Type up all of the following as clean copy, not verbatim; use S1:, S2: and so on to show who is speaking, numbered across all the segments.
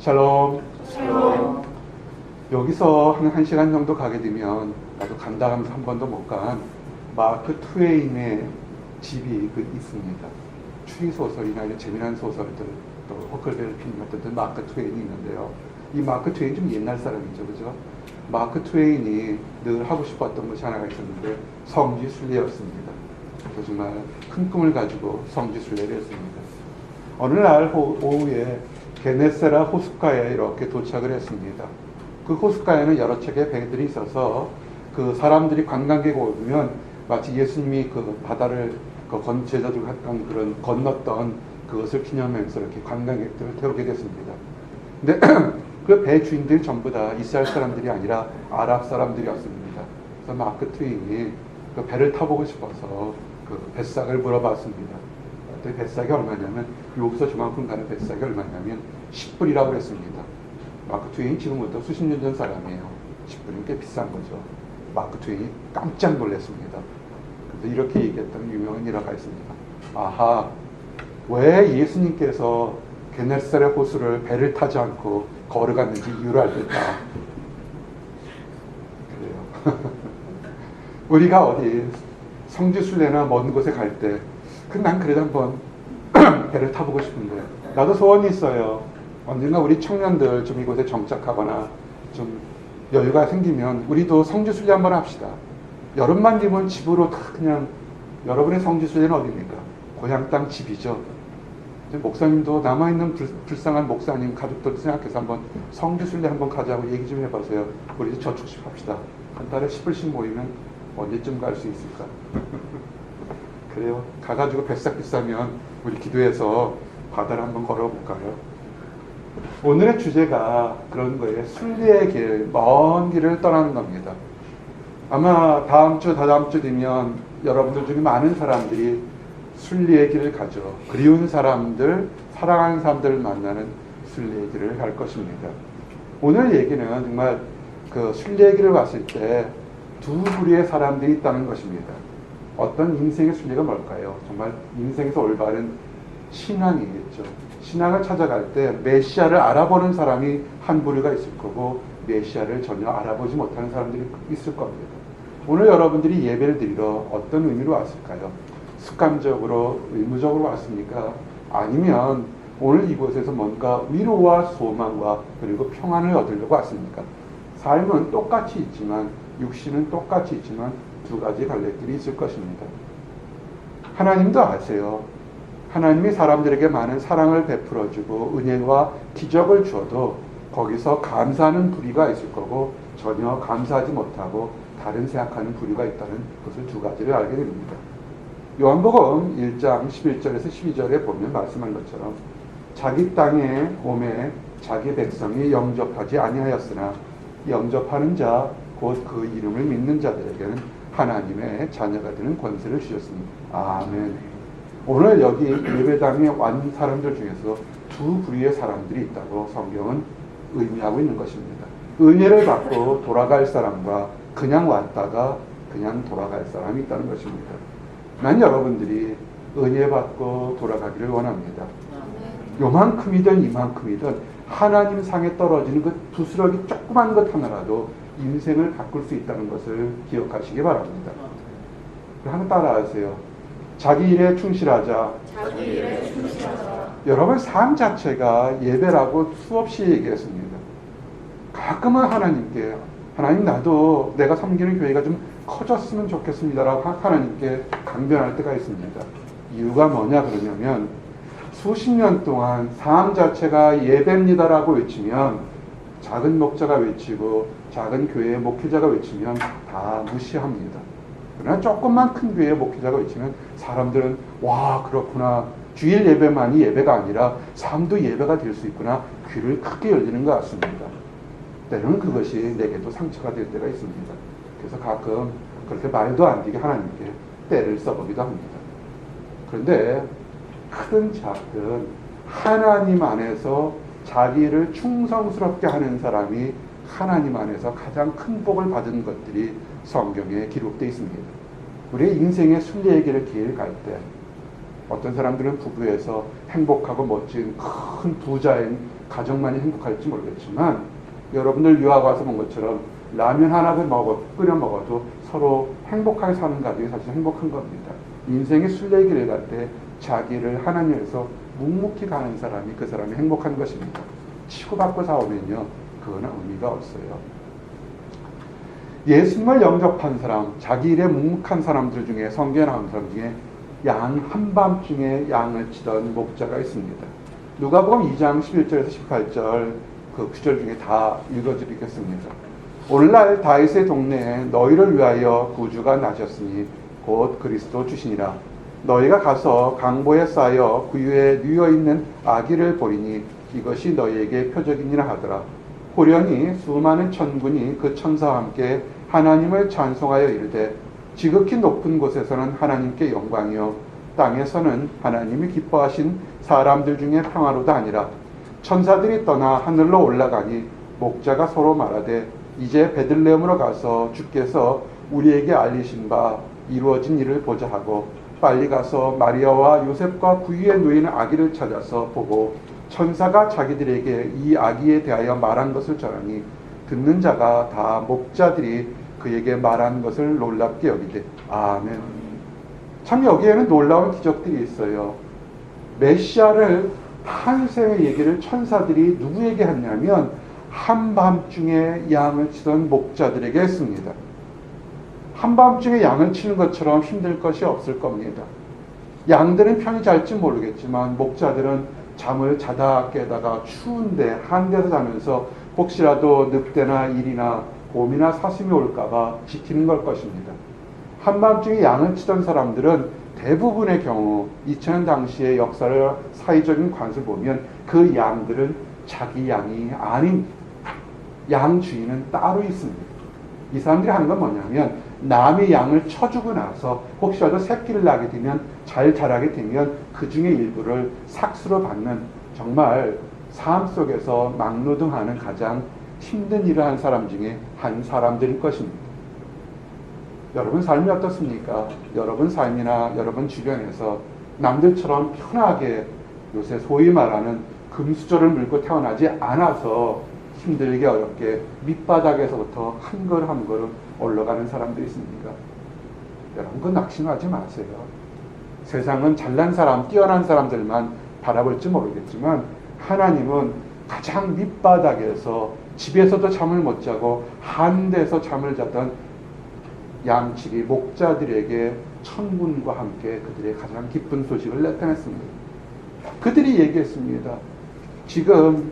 S1: 샬롬.
S2: 샬롬.
S1: 여기서 한 시간 정도 가게 되면 나도 간다 하면서 한 번도 못 간 마크 트웨인의 집이 있습니다. 추리소설이나 이런 재미난 소설들, 또 허클베르핀 같은 마크 트웨인이 있는데요. 이 마크 트웨인 좀 옛날 사람이죠, 그죠? 마크 트웨인이 늘 하고 싶었던 것이 하나가 있었는데 성지 순례였습니다. 그래서 정말 큰 꿈을 가지고 성지 순례를 했습니다. 어느 날 오후에 게네세라 호숫가에 이렇게 도착을 했습니다. 그 호숫가에는 여러 척의 배들이 있어서 그 사람들이 관광객 오면 마치 예수님이 그 바다를 제자들과 했던 그런 건넜던 그것을 기념하면서 이렇게 관광객들을 태우게 됐습니다. 근데 그 배 주인들이 전부 다 이스라엘 사람들이 아니라 아랍 사람들이었습니다. 그래서 마크 트웨인이 그 배를 타보고 싶어서 그 뱃삭을 물어봤습니다. 그때 뱃삭이 얼마냐면 여기서 저만큼 가는 뱃삭이 얼마냐면 10불이라고 그랬습니다. 마크 트웨인이 지금부터 수십 년 전 사람이에요. 10불이면 꽤 비싼 거죠. 마크 트웨인이 깜짝 놀랐습니다. 그래서 이렇게 얘기했던 유명한 일화가 있습니다. 아하, 왜 예수님께서 게네사렛 호수를 배를 타지 않고 걸어갔는지 이유를 알겠다. 그래요. 우리가 어디 성지순례나 먼 곳에 갈 때, 난 그래도 한번 배를 타보고 싶은데, 나도 소원이 있어요. 언젠가 우리 청년들 좀 이곳에 정착하거나 좀 여유가 생기면 우리도 성지순례 한번 합시다. 여름만 되면 집으로 다 그냥, 여러분의 성지순례는 어디입니까? 고향 땅 집이죠. 목사님도 남아있는 불쌍한 목사님 가족들 생각해서 한번 성지순례 한번 가자고 얘기 좀 해보세요. 우리 저축식 합시다. 한 달에 10불씩 모이면 언제쯤 갈 수 있을까? 그래요. 가가지고 뱃삭 비싸면 우리 기도해서 바다를 한번 걸어볼까요? 오늘의 주제가 그런 거예요. 순례의 길, 먼 길을 떠나는 겁니다. 아마 다음 주, 다다음 주 되면 여러분들 중에 많은 사람들이 순례의 길을 가죠. 그리운 사람들, 사랑하는 사람들을 만나는 순례의 길을 갈 것입니다. 오늘 얘기는 정말 그 순례의 길을 봤을 때 두 부류의 사람들이 있다는 것입니다. 어떤 인생의 순례가 뭘까요? 정말 인생에서 올바른 신앙이겠죠. 신앙을 찾아갈 때 메시아를 알아보는 사람이 한 부류가 있을 거고 메시아를 전혀 알아보지 못하는 사람들이 있을 겁니다. 오늘 여러분들이 예배를 드리러 어떤 의미로 왔을까요? 습관적으로, 의무적으로 왔습니까? 아니면 오늘 이곳에서 뭔가 위로와 소망과 그리고 평안을 얻으려고 왔습니까? 삶은 똑같이 있지만, 육신은 똑같이 있지만 두 가지 갈래길이 있을 것입니다. 하나님도 아세요. 하나님이 사람들에게 많은 사랑을 베풀어주고 은혜와 기적을 주어도 거기서 감사하는 부류가 있을 거고 전혀 감사하지 못하고 다른 생각하는 부류가 있다는 것을 두 가지를 알게 됩니다. 요한복음 1장 11절에서 12절에 보면 말씀한 것처럼 자기 땅에 오매 자기 백성이 영접하지 아니하였으나 영접하는 자 곧 그 이름을 믿는 자들에게는 하나님의 자녀가 되는 권세를 주셨습니다. 아멘. 오늘 여기 예배당에 온 사람들 중에서 두 부류의 사람들이 있다고 성경은 의미하고 있는 것입니다. 은혜를 받고 돌아갈 사람과 그냥 왔다가 그냥 돌아갈 사람이 있다는 것입니다. 난 여러분들이 은혜 받고 돌아가기를 원합니다. 요만큼이든 이만큼이든 하나님 상에 떨어지는 그 부스러기 조그만 것 하나라도 인생을 바꿀 수 있다는 것을 기억하시기 바랍니다. 한번 따라하세요. 자기 일에 충실하자.
S2: 자기 일에 충실하자.
S1: 여러분 삶 자체가 예배라고 수없이 얘기했습니다. 가끔은 하나님께 하나님 나도 내가 섬기는 교회가 좀 커졌으면 좋겠습니다라고 하나님께 강변할 때가 있습니다. 이유가 뭐냐 그러냐면 수십 년 동안 삶 자체가 예배입니다라고 외치면 작은 목자가 외치고 작은 교회의 목회자가 외치면 다 무시합니다. 그러나 조금만 큰 교회의 목회자가 외치면 사람들은 와 그렇구나. 주일 예배만이 예배가 아니라 삶도 예배가 될 수 있구나. 귀를 크게 열리는 것 같습니다. 때로는 그것이 내게도 상처가 될 때가 있습니다. 그래서 가끔 그렇게 말도 안 되게 하나님께 때를 써보기도 합니다. 그런데 크든 작든 하나님 안에서 자기를 충성스럽게 하는 사람이 하나님 안에서 가장 큰 복을 받은 것들이 성경에 기록되어 있습니다. 우리의 인생의 순례의 길을 갈 때 어떤 사람들은 부부에서 행복하고 멋진 큰 부자인 가정만이 행복할지 모르겠지만 여러분들 유학 와서 본 것처럼 라면 하나를 끓여 먹어도 서로 행복하게 사는 가족이 사실 행복한 겁니다. 인생의 순례길을 갈 때 자기를 하나님에서 묵묵히 가는 사람이 그 사람이 행복한 것입니다. 치고받고 싸우면요, 그거는 의미가 없어요. 예수님을 영접한 사람, 자기 일에 묵묵한 사람들 중에, 성경에 나온 사람 중에 양 한밤중에 양을 치던 목자가 있습니다. 누가복음 2장 11절에서 18절 그 구절 중에 다 읽어드리겠습니다. 오늘날 다윗의 동네에 너희를 위하여 구주가 나셨으니 곧 그리스도 주시니라. 너희가 가서 강보에 쌓여 구유에 누워 있는 아기를 보리니 이것이 너희에게 표적이니라 하더라. 호련히 수많은 천군이 그 천사와 함께 하나님을 찬송하여 이르되 지극히 높은 곳에서는 하나님께 영광이요 땅에서는 하나님이 기뻐하신 사람들 중에 평화로다 아니라. 천사들이 떠나 하늘로 올라가니 목자가 서로 말하되 이제 베들레헴으로 가서 주께서 우리에게 알리신 바 이루어진 일을 보자 하고 빨리 가서 마리아와 요셉과 구유에 누이는 아기를 찾아서 보고 천사가 자기들에게 이 아기에 대하여 말한 것을 전하니 듣는 자가 다 목자들이 그에게 말한 것을 놀랍게 여기되 아멘. 참 여기에는 놀라운 기적들이 있어요. 메시아를 탄생의 얘기를 천사들이 누구에게 했냐면 한밤중에 양을 치던 목자들에게 했습니다. 한밤중에 양을 치는 것처럼 힘들 것이 없을 겁니다. 양들은 편히 잘지 모르겠지만 목자들은 잠을 자다 깨다가 추운데 한데서 자면서 혹시라도 늑대나 일이나 곰이나 사슴이 올까봐 지키는 걸 것입니다. 한밤중에 양을 치던 사람들은 대부분의 경우 2000년 당시의 역사를 사회적인 관습을 보면 그 양들은 자기 양이 아닙니다. 양 주인은 따로 있습니다. 이 사람들이 하는 건 뭐냐면 남의 양을 쳐주고 나서 혹시라도 새끼를 낳게 되면 잘 자라게 되면 그 중에 일부를 삭수로 받는 정말 삶 속에서 막노동하는 가장 힘든 일을 한 사람 중에 한 사람들일 것입니다. 여러분 삶이 어떻습니까? 여러분 삶이나 여러분 주변에서 남들처럼 편하게 요새 소위 말하는 금수저를 물고 태어나지 않아서 힘들게 어렵게 밑바닥에서부터 한 걸음 한 걸음 올라가는 사람들이 있습니까? 여러분 그 낙심하지 마세요. 세상은 잘난 사람, 뛰어난 사람들만 바라볼지 모르겠지만 하나님은 가장 밑바닥에서 집에서도 잠을 못 자고 한데서 잠을 자던 양치기 목자들에게 천군과 함께 그들의 가장 기쁜 소식을 나타냈습니다. 그들이 얘기했습니다. 지금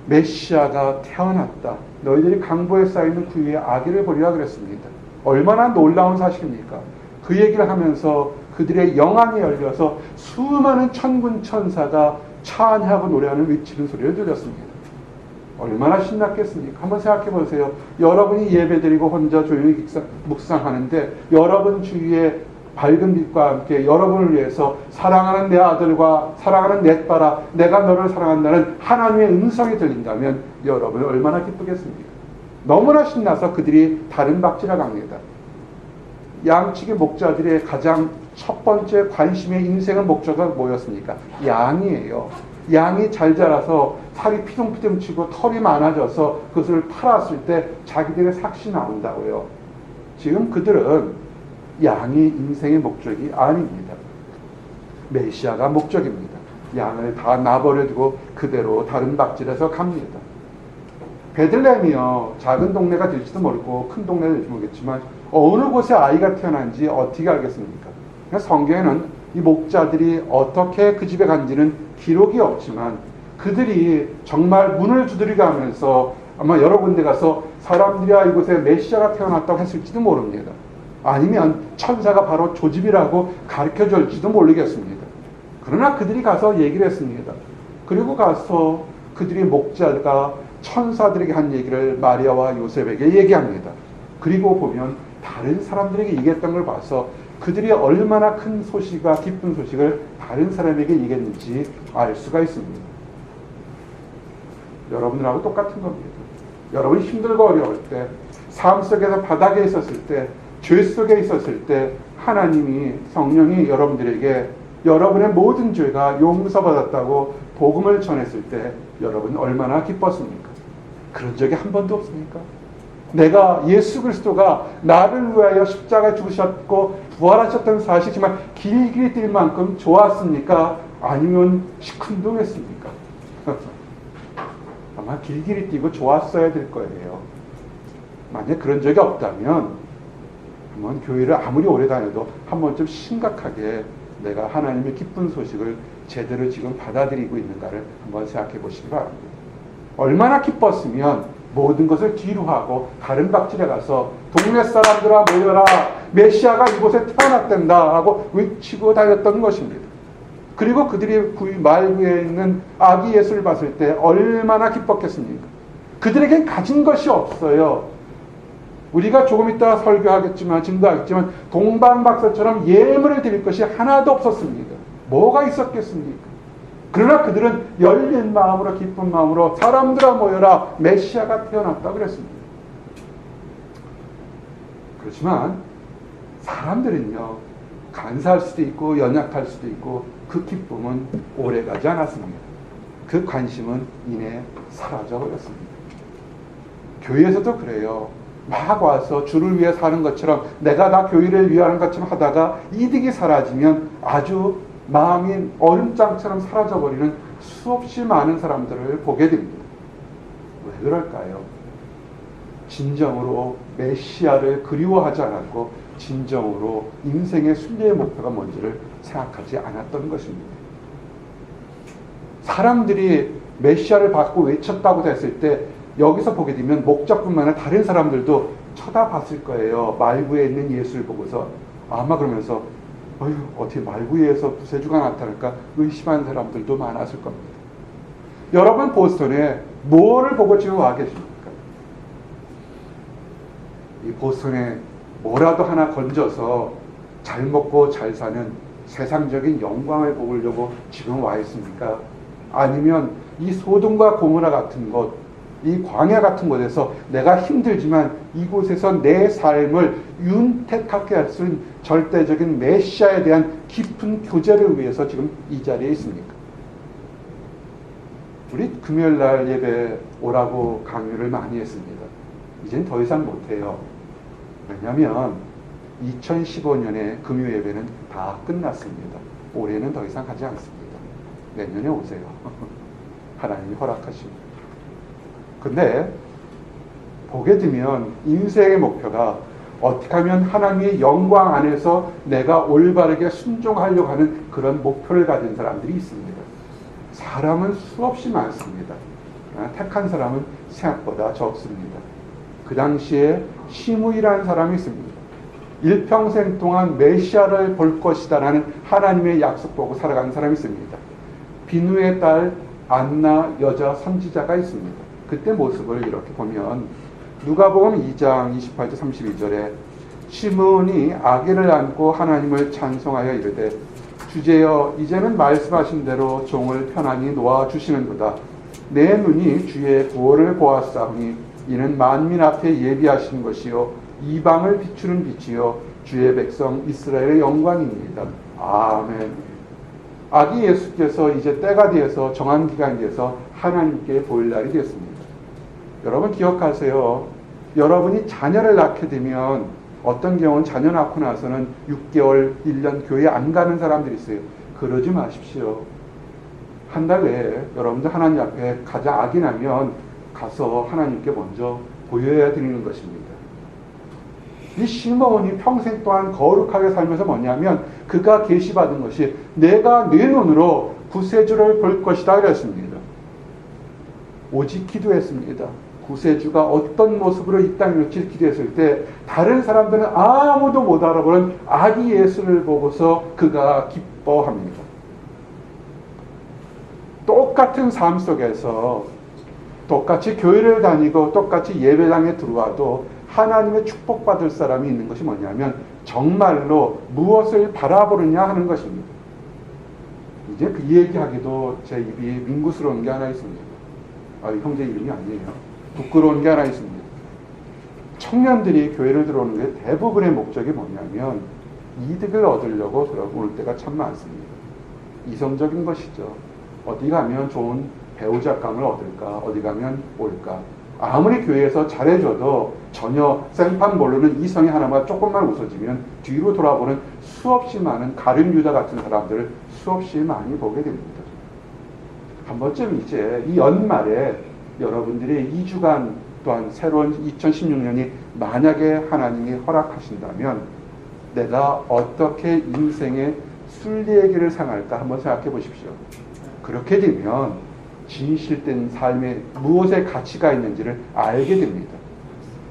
S1: 메시아가 태어났다. 너희들이 강보에 쌓이는 구유에 아기를 보리라 그랬습니다. 얼마나 놀라운 사실입니까? 그 얘기를 하면서 그들의 영안이 열려서 수많은 천군 천사가 찬양하고 노래하는 외치는 소리를 들렸습니다. 얼마나 신났겠습니까? 한번 생각해 보세요. 여러분이 예배드리고 혼자 조용히 묵상하는데 여러분 주위에 밝은 빛과 함께 여러분을 위해서 사랑하는 내 아들과 사랑하는 내 딸아 내가 너를 사랑한다는 하나님의 음성이 들린다면 여러분 얼마나 기쁘겠습니까? 너무나 신나서 그들이 다른 박질을 갑니다. 양치기 목자들의 가장 첫 번째 관심의 인생의 목적은 뭐였습니까? 양이에요. 양이 잘 자라서 살이 피둥피둥 치고 털이 많아져서 그것을 팔았을 때 자기들의 삭시 나온다고요. 지금 그들은 양이 인생의 목적이 아닙니다. 메시아가 목적입니다. 양을 다 놔버려두고 그대로 다른 박질에서 갑니다. 베들레헴이요, 작은 동네가 될지도 모르고 큰 동네가 될지 모르겠지만 어느 곳에 아이가 태어난지 어떻게 알겠습니까? 성경에는 이 목자들이 어떻게 그 집에 간지는 기록이 없지만 그들이 정말 문을 두드리가면서 아마 여러 군데 가서 사람들이야 이곳에 메시아가 태어났다고 했을지도 모릅니다. 아니면 천사가 바로 조집이라고 가르쳐줄지도 모르겠습니다. 그러나 그들이 가서 얘기를 했습니다. 그리고 가서 그들이 목자가 천사들에게 한 얘기를 마리아와 요셉에게 얘기합니다. 그리고 보면 다른 사람들에게 얘기했던 걸 봐서 그들이 얼마나 큰 소식과 기쁜 소식을 다른 사람에게 얘기했는지 알 수가 있습니다. 여러분들하고 똑같은 겁니다. 여러분이 힘들고 어려울 때, 삶 속에서 바닥에 있었을 때, 죄 속에 있었을 때 하나님이 성령이 여러분들에게 여러분의 모든 죄가 용서받았다고 복음을 전했을 때 여러분 얼마나 기뻤습니까? 그런 적이 한 번도 없습니까? 내가 예수 그리스도가 나를 위하여 십자가에 죽으셨고 부활하셨다는 사실이 정말 길게 뛸 만큼 좋았습니까? 아니면 시큰둥했습니까? 아마 길길이 뛰고 좋았어야 될 거예요. 만약 그런 적이 없다면 한번 교회를 아무리 오래 다녀도 한 번쯤 심각하게 내가 하나님의 기쁜 소식을 제대로 지금 받아들이고 있는가를 한번 생각해 보시기 바랍니다. 얼마나 기뻤으면 모든 것을 뒤로 하고 다른 박질에 가서 동네 사람들아 모여라, 메시아가 이곳에 태어났단다 하고 외치고 다녔던 것입니다. 그리고 그들이 말구에 있는 아기 예수를 봤을 때 얼마나 기뻤겠습니까? 그들에겐 가진 것이 없어요. 우리가 조금 이따 설교하겠지만 증거하겠지만 동방박사처럼 예물을 드릴 것이 하나도 없었습니다. 뭐가 있었겠습니까? 그러나 그들은 열린 마음으로 기쁜 마음으로 사람들아 모여라, 메시아가 태어났다 그랬습니다. 그렇지만 사람들은요, 간사할 수도 있고 연약할 수도 있고 그 기쁨은 오래가지 않았습니다. 그 관심은 이내 사라져버렸습니다. 교회에서도 그래요. 막 와서 주를 위해 사는 것처럼 내가 다 교회를 위하는 것처럼 하다가 이득이 사라지면 아주 마음이 얼음장처럼 사라져버리는 수없이 많은 사람들을 보게 됩니다. 왜 그럴까요? 진정으로 메시아를 그리워하지 않았고 진정으로 인생의 순례의 목표가 뭔지를 생각하지 않았던 것입니다. 사람들이 메시아를 받고 외쳤다고 했을 때 여기서 보게 되면 목적뿐만 아니라 다른 사람들도 쳐다봤을 거예요. 말구에 있는 예수를 보고서 아마 그러면서 어휴, 어떻게 말구에서 구세주가 나타날까 의심한 사람들도 많았을 겁니다. 여러분 보스턴에 뭐를 보고 지금 와 계십니까? 이 보스턴에 뭐라도 하나 건져서 잘 먹고 잘 사는 세상적인 영광을 보려고 지금 와 있습니까? 아니면 이 소돔과 고모라 같은 곳, 이 광야 같은 곳에서 내가 힘들지만 이곳에서 내 삶을 윤택하게 할 수 있는 절대적인 메시아에 대한 깊은 교제를 위해서 지금 이 자리에 있습니까? 우리 금요일날 예배 오라고 강요를 많이 했습니다. 이젠 더 이상 못해요. 왜냐하면 2015년에 금요 예배는 다 끝났습니다. 올해는 더 이상 하지 않습니다. 내년에 오세요. 하나님이 허락하십니다. 근데 보게 되면 인생의 목표가 어떻게 하면 하나님의 영광 안에서 내가 올바르게 순종하려고 하는 그런 목표를 가진 사람들이 있습니다. 사람은 수없이 많습니다. 그러나 택한 사람은 생각보다 적습니다. 그 당시에 시므이라는 사람이 있습니다. 일평생 동안 메시아를 볼 것이다라는 하나님의 약속 보고 살아가는 사람이 있습니다. 비누의 딸 안나 여자 선지자가 있습니다. 그때 모습을 이렇게 보면 누가복음 2장 28절 32절에 시므온이 아기를 안고 하나님을 찬송하여 이르되 주제여 이제는 말씀하신 대로 종을 편안히 놓아주시는도다. 내 눈이 주의 구원을 보았사오니 이는 만민 앞에 예비하신 것이요 이방을 비추는 빛이요 주의 백성 이스라엘의 영광입니다. 아멘. 아기 예수께서 이제 때가 되어서 정한 기간이 되어서 하나님께 보일 날이 됐습니다. 여러분 기억하세요. 여러분이 자녀를 낳게 되면 어떤 경우는 자녀 낳고 나서는 6개월, 1년 교회 안 가는 사람들이 있어요. 그러지 마십시오. 한 달 내에 여러분들 하나님 앞에 가장 악이 나면 가서 하나님께 먼저 보여야 드리는 것입니다. 이 시므온이 평생 동안 거룩하게 살면서 뭐냐면 그가 계시받은 것이 내가 내 눈으로 구세주를 볼 것이다 그랬습니다. 오직 기도했습니다. 구세주가 어떤 모습으로 이 땅에 놓칠 기도했을 때 다른 사람들은 아무도 못 알아보는 아기 예수를 보고서 그가 기뻐합니다. 똑같은 삶 속에서 똑같이 교회를 다니고 똑같이 예배당에 들어와도 하나님의 축복받을 사람이 있는 것이 뭐냐면 정말로 무엇을 바라보느냐 하는 것입니다. 이제 그 얘기하기도 제 입이 민구스러운 게 하나 있습니다. 형제 이름이 아니에요. 부끄러운 게 하나 있습니다. 청년들이 교회를 들어오는 게 대부분의 목적이 뭐냐면 이득을 얻으려고 들어올 때가 참 많습니다. 이성적인 것이죠. 어디 가면 좋은 배우자감을 얻을까? 어디 가면 올까? 아무리 교회에서 잘해줘도 전혀 생판 모르는 이성이 하나만 조금만 웃어지면 뒤로 돌아보는 수없이 많은 가룟 유다 같은 사람들을 수없이 많이 보게 됩니다. 한 번쯤 이제 이 연말에 여러분들이 2주간 또한 새로운 2016년이 만약에 하나님이 허락하신다면 내가 어떻게 인생의 순리의 길을 향할까 한번 생각해 보십시오. 그렇게 되면 진실된 삶에 무엇의 가치가 있는지를 알게 됩니다.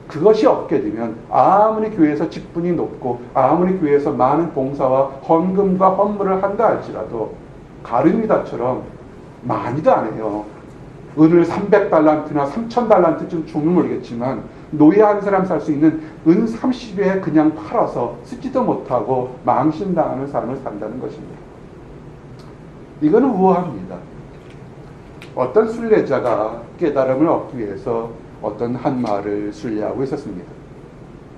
S1: 그것이 없게 되면 아무리 교회에서 직분이 높고 아무리 교회에서 많은 봉사와 헌금과 헌물을 한다 할지라도 가룟유다처럼 많이도 안 해요. 은을 300달란트나 3000달란트쯤 주면 모르겠지만 노예 한 사람 살 수 있는 은 30에 그냥 팔아서 쓰지도 못하고 망신당하는 삶을 산다는 것입니다. 이거는 우아합니다. 어떤 순례자가 깨달음을 얻기 위해서 어떤 한 마을을 순례하고 있었습니다.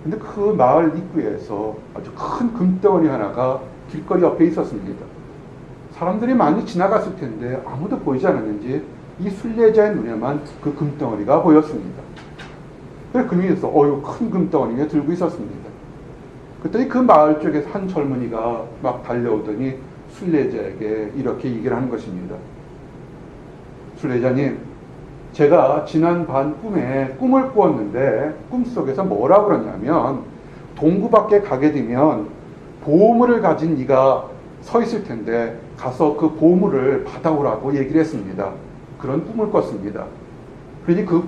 S1: 근데 그 마을 입구에서 아주 큰 금덩어리 하나가 길거리 옆에 있었습니다. 사람들이 많이 지나갔을 텐데 아무도 보이지 않았는지 이 순례자의 눈에만 그 금덩어리가 보였습니다. 그래서 그 위에서 큰 금덩어리가 들고 있었습니다. 그랬더니 그 마을 쪽에서 한 젊은이가 막 달려오더니 순례자에게 이렇게 얘기를 하는 것입니다. 순례자님, 제가 지난 밤 꿈에 꿈을 꾸었는데 꿈속에서 뭐라고 그러냐면 동굴 밖에 가게 되면 보물을 가진 네가 서 있을 텐데 가서 그 보물을 받아오라고 얘기를 했습니다. 그런 꿈을 꿨습니다. 그러니 그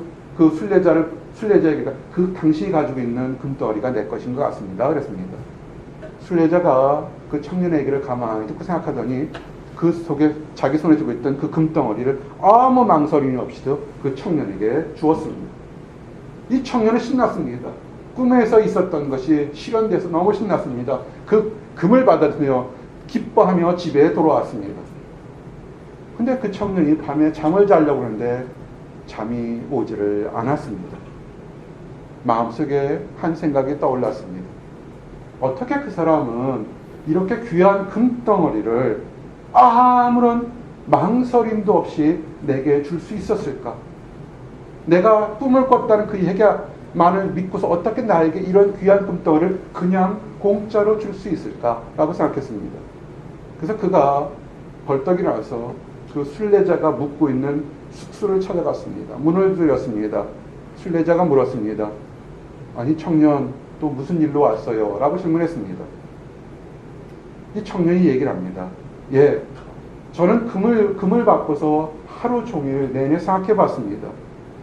S1: 순례자에게 그 당신이 가지고 있는 금덩어리가 내 것인 것 같습니다. 그랬습니다. 순례자가 그 청년의 얘기를 가만히 듣고 생각하더니 그 속에 자기 손에 쥐고 있던 그 금덩어리를 아무 망설임이 없이도 그 청년에게 주었습니다. 이 청년은 신났습니다. 꿈에서 있었던 것이 실현돼서 너무 신났습니다. 그 금을 받아들여 기뻐하며 집에 돌아왔습니다. 근데 그 청년이 밤에 잠을 자려고 하는데 잠이 오지를 않았습니다. 마음속에 한 생각이 떠올랐습니다. 어떻게 그 사람은 이렇게 귀한 금덩어리를 아무런 망설임도 없이 내게 줄 수 있었을까? 내가 꿈을 꿨다는 그 얘기만을 믿고서 어떻게 나에게 이런 귀한 금덩어리를 그냥 공짜로 줄 수 있을까? 라고 생각했습니다. 그래서 그가 벌떡 일어나서 그 순례자가 묵고 있는 숙소를 찾아갔습니다. 문을 두드렸습니다. 순례자가 물었습니다. 아니 청년, 또 무슨 일로 왔어요? 라고 질문했습니다. 이 청년이 얘기를 합니다. 예, 저는 금을 받고서 하루 종일 내내 생각해 봤습니다.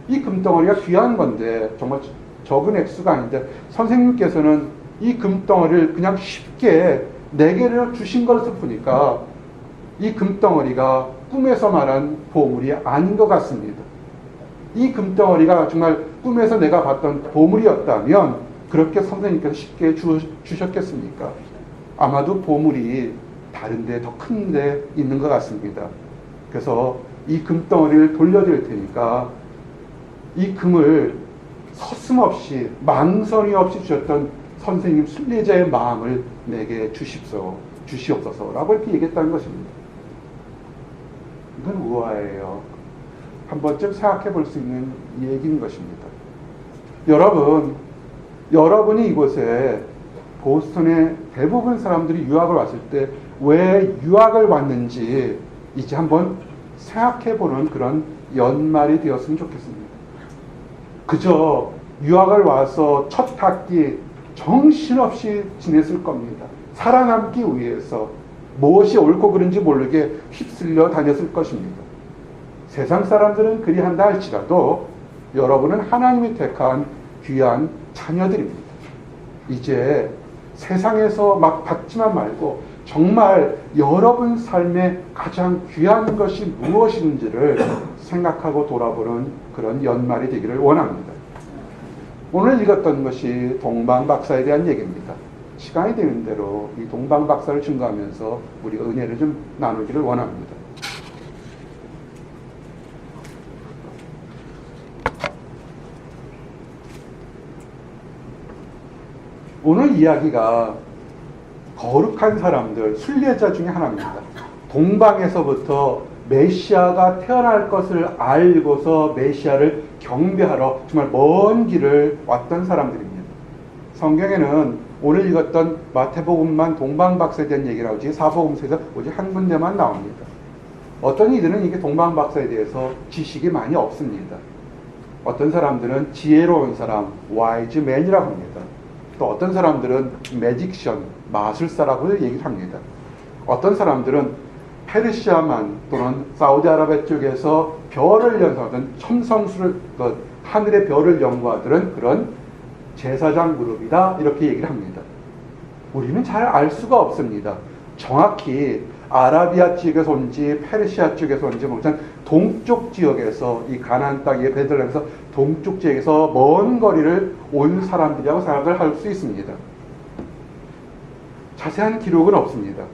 S1: 이 금덩어리가 귀한 건데 정말 적은 액수가 아닌데 선생님께서는 이 금덩어리를 그냥 쉽게 내게 주신 것을 보니까 이 금덩어리가 꿈에서 말한 보물이 아닌 것 같습니다. 이 금덩어리가 정말 꿈에서 내가 봤던 보물이었다면 그렇게 선생님께서 쉽게 주셨겠습니까? 아마도 보물이 다른데 더 큰데 있는 것 같습니다. 그래서 이 금덩어리를 돌려드릴 테니까 이 금을 서슴없이 망설이 없이 주셨던 선생님 순례자의 마음을 내게 주시옵소서라고 이렇게 얘기했다는 것입니다. 이건 우아해요. 한 번쯤 생각해 볼 수 있는 얘기인 것입니다. 여러분이 이곳에 보스턴의 대부분 사람들이 유학을 왔을 때 왜 유학을 왔는지 이제 한번 생각해 보는 그런 연말이 되었으면 좋겠습니다. 그저 유학을 와서 첫 학기 정신없이 지냈을 겁니다. 살아남기 위해서 무엇이 옳고 그른지 모르게 휩쓸려 다녔을 것입니다. 세상 사람들은 그리한다 할지라도 여러분은 하나님이 택한 귀한 자녀들입니다. 이제 세상에서 막 받지만 말고 정말 여러분 삶에 가장 귀한 것이 무엇인지를 생각하고 돌아보는 그런 연말이 되기를 원합니다. 오늘 읽었던 것이 동방박사에 대한 얘기입니다. 시간이 되는 대로 이 동방박사를 증거하면서 우리 은혜를 좀 나누기를 원합니다. 오늘 이야기가 거룩한 사람들, 순례자 중에 하나입니다. 동방에서부터 메시아가 태어날 것을 알고서 메시아를 경배하러 정말 먼 길을 왔던 사람들입니다. 성경에는 오늘 읽었던 마태복음만 동방박사에 대한 얘기 나오지 사복음서에서 오직 한 군데만 나옵니다. 어떤 이들은 이게 동방박사에 대해서 지식이 많이 없습니다. 어떤 사람들은 지혜로운 사람, wise man이라고 합니다. 또 어떤 사람들은 매직션, 마술사라고 얘기를 합니다. 어떤 사람들은 페르시아만 또는 사우디아라비아 쪽에서 별을 연구하던 첨성술을, 하늘의 별을 연구하던 그런 제사장 그룹이다 이렇게 얘기를 합니다. 우리는 잘 알 수가 없습니다. 정확히 아라비아 쪽에서 온지 페르시아 쪽에서 온지 모르지만 동쪽 지역에서 이 가나안 땅의 베들레헴에서 동쪽 지역에서 먼 거리를 온 사람들이라고 생각을 할 수 있습니다. 자세한 기록은 없습니다.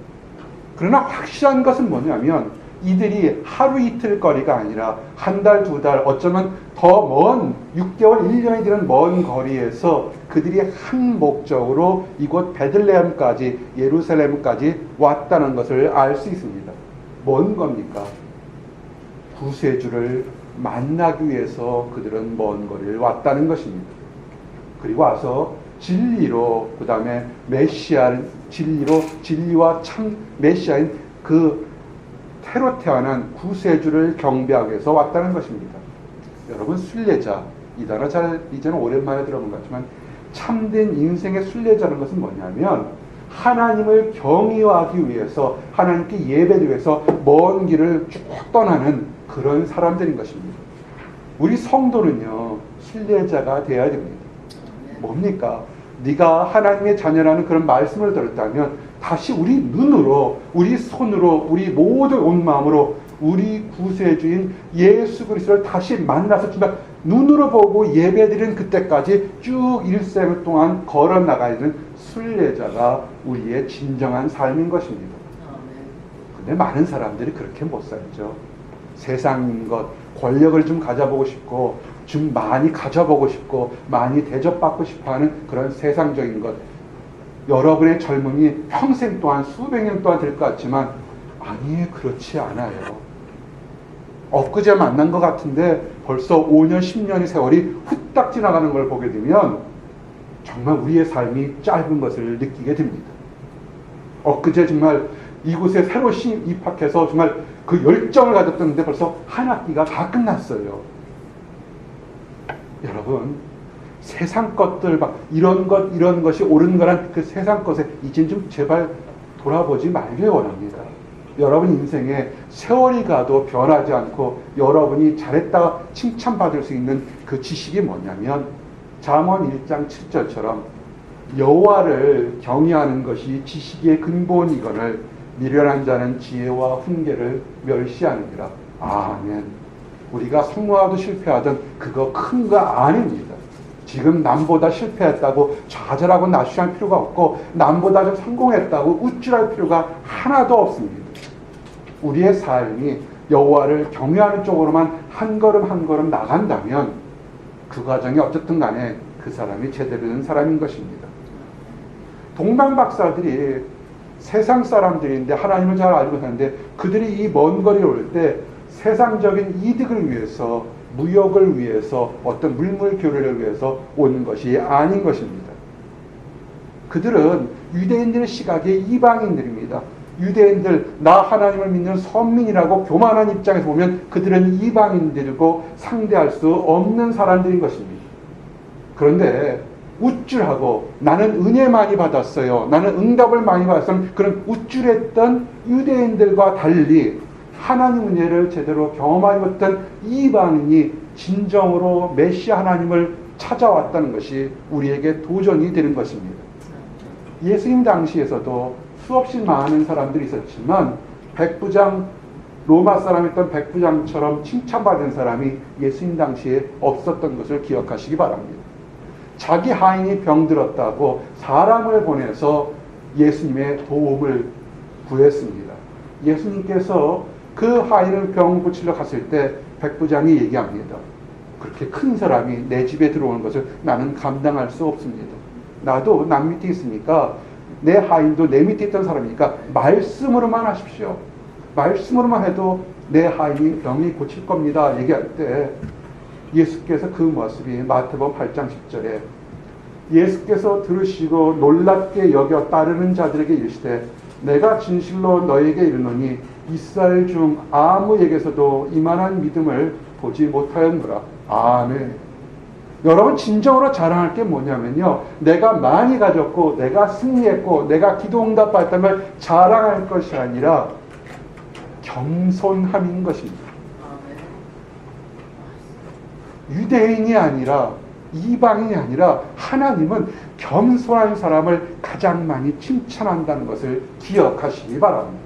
S1: 그러나 확실한 것은 뭐냐면 이들이 하루 이틀 거리가 아니라 한 달, 두 달, 어쩌면 더 먼 6개월, 1년이 되는 먼 거리에서 그들이 한 목적으로 이곳 베들레헴까지 예루살렘까지 왔다는 것을 알 수 있습니다. 뭔 겁니까? 구세주를 만나기 위해서 그들은 먼 거리를 왔다는 것입니다. 그리고 와서 진리로, 그 다음에 메시아 진리로, 진리와 참 메시아인 그 태로 태어난 구세주를 경배하기 위해서 왔다는 것입니다. 여러분, 순례자, 이 단어 잘 이제는 오랜만에 들어본 것 같지만 참된 인생의 순례자는 것은 뭐냐면 하나님을 경외하기 위해서, 하나님께 예배를 위해서 먼 길을 쭉 떠나는 그런 사람들인 것입니다. 우리 성도는요, 순례자가 되어야 됩니다. 뭡니까? 네가 하나님의 자녀라는 그런 말씀을 들었다면 다시 우리 눈으로, 우리 손으로, 우리 모든 온 마음으로 우리 구세주인 예수 그리스도를 다시 만나서 정말 눈으로 보고 예배드리는 그때까지 쭉 일생을 동안 걸어나가야 되는 순례자가 우리의 진정한 삶인 것입니다. 근데 많은 사람들이 그렇게 못 살죠. 세상인 것, 권력을 좀 가져보고 싶고 좀 많이 가져보고 싶고 많이 대접받고 싶어하는 그런 세상적인 것, 여러분의 젊음이 평생 동안 수백 년 동안 될 것 같지만 아니, 그렇지 않아요. 엊그제 만난 것 같은데 벌써 5년, 10년의 세월이 후딱 지나가는 걸 보게 되면 정말 우리의 삶이 짧은 것을 느끼게 됩니다. 엊그제 정말 이곳에 새로 입학해서 정말 그 열정을 가졌던데 벌써 한 학기가 다 끝났어요. 여러분, 세상 것들 막 이런 것이 옳은 거란 그 세상 것에 이젠 좀 제발 돌아보지 말길 원합니다. 여러분 인생에 세월이 가도 변하지 않고 여러분이 잘했다 칭찬받을 수 있는 그 지식이 뭐냐면 잠언 1장 7절처럼 여호와를 경외하는 것이 지식의 근본이거늘 미련한 자는 지혜와 훈계를 멸시하느니라. 아멘. 우리가 성공하도 실패하든 그거 큰 거 아닙니다. 지금 남보다 실패했다고 좌절하고 나쉬할 필요가 없고 남보다 좀 성공했다고 우쭐할 필요가 하나도 없습니다. 우리의 삶이 여호와를 경외하는 쪽으로만 한 걸음 한 걸음 나간다면 그 과정이 어쨌든 간에 그 사람이 제대로 된 사람인 것입니다. 동방박사들이 세상 사람들인데 하나님을 잘 알고 사는데 그들이 이 먼 거리를 올 때 세상적인 이득을 위해서, 무역을 위해서, 어떤 물물 교류를 위해서 온 것이 아닌 것입니다. 그들은 유대인들의 시각에 이방인들입니다. 유대인들, 나 하나님을 믿는 선민이라고 교만한 입장에서 보면 그들은 이방인들이고 상대할 수 없는 사람들인 것입니다. 그런데 우쭐하고 나는 은혜 많이 받았어요, 나는 응답을 많이 받았어요, 그런 우쭐했던 유대인들과 달리 하나님 은혜를 제대로 경험하지 못한 이방인이 진정으로 메시아 하나님을 찾아왔다는 것이 우리에게 도전이 되는 것입니다. 예수님 당시에서도 수없이 많은 사람들이 있었지만 백부장, 로마 사람이었던 백부장처럼 칭찬받은 사람이 예수님 당시에 없었던 것을 기억하시기 바랍니다. 자기 하인이 병들었다고 사람을 보내서 예수님의 도움을 구했습니다. 예수님께서 그 하인을 병 고치러 갔을 때 백부장이 얘기합니다. 그렇게 큰 사람이 내 집에 들어오는 것을 나는 감당할 수 없습니다. 나도 남 밑에 있으니까 내 하인도 내 밑에 있던 사람이니까 말씀으로만 하십시오. 말씀으로만 해도 내 하인이 병이 고칠 겁니다 얘기할 때 예수께서 그 모습이 마태복음 8장 10절에 예수께서 들으시고 놀랍게 여겨 따르는 자들에게 이르시되 내가 진실로 너에게 이르노니 이스라엘 중 아무에게서도 이만한 믿음을 보지 못하였노라. 아멘. 여러분 진정으로 자랑할 게 뭐냐면요, 내가 많이 가졌고 내가 승리했고 내가 기도 응답받았다면 자랑할 것이 아니라 겸손함인 것입니다. 유대인이 아니라 이방인이 아니라 하나님은 겸손한 사람을 가장 많이 칭찬한다는 것을 기억하시기 바랍니다.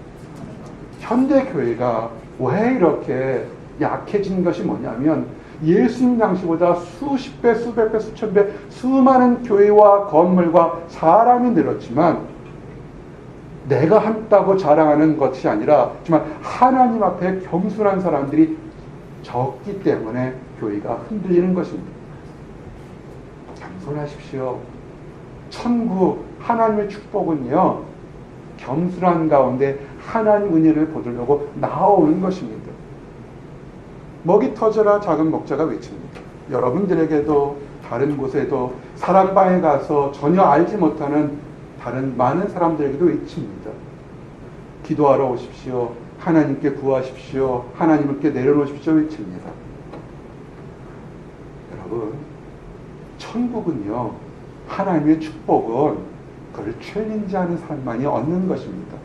S1: 현대교회가 왜 이렇게 약해진 것이 뭐냐면 예수님 당시보다 수십 배, 수백 배, 수천 배 수많은 교회와 건물과 사람이 늘었지만 내가 한다고 자랑하는 것이 아니라 정말 하나님 앞에 겸손한 사람들이 적기 때문에 교회가 흔들리는 것입니다. 겸손하십시오. 천국 하나님의 축복은요, 겸손한 가운데 하나님 은혜를 보려고 나오는 것입니다. 먹이 터져라 작은 목자가 외칩니다. 여러분들에게도 다른 곳에도 사랑방에 가서 전혀 알지 못하는 다른 많은 사람들에게도 외칩니다. 기도하러 오십시오. 하나님께 구하십시오. 하나님께 내려놓으십시오. 외칩니다. 여러분, 천국은요, 하나님의 축복은 그를 챌린지하는 사람만이 얻는 것입니다.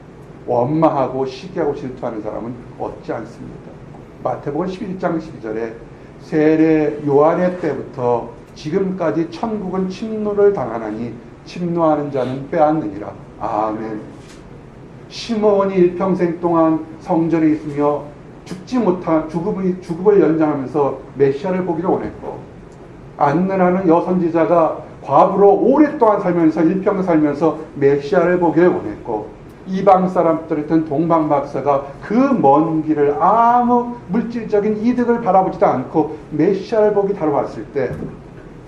S1: 원망하고 시기하고 질투하는 사람은 얻지 않습니다. 마태복음 11장 12절에 세례 요한의 때부터 지금까지 천국은 침노를 당하나니 침노하는 자는 빼앗느니라. 아멘. 시므온이 일평생 동안 성전에 있으며 죽지 못한 죽음을 연장하면서 메시아를 보기를 원했고, 안느라는 여선지자가 과부로 오랫동안 살면서 일평생 살면서 메시아를 보기를 원했고, 이방 사람들했던 동방박사가 그 먼 길을 아무 물질적인 이득을 바라보지도 않고 메시아를 보기 다뤄봤을 때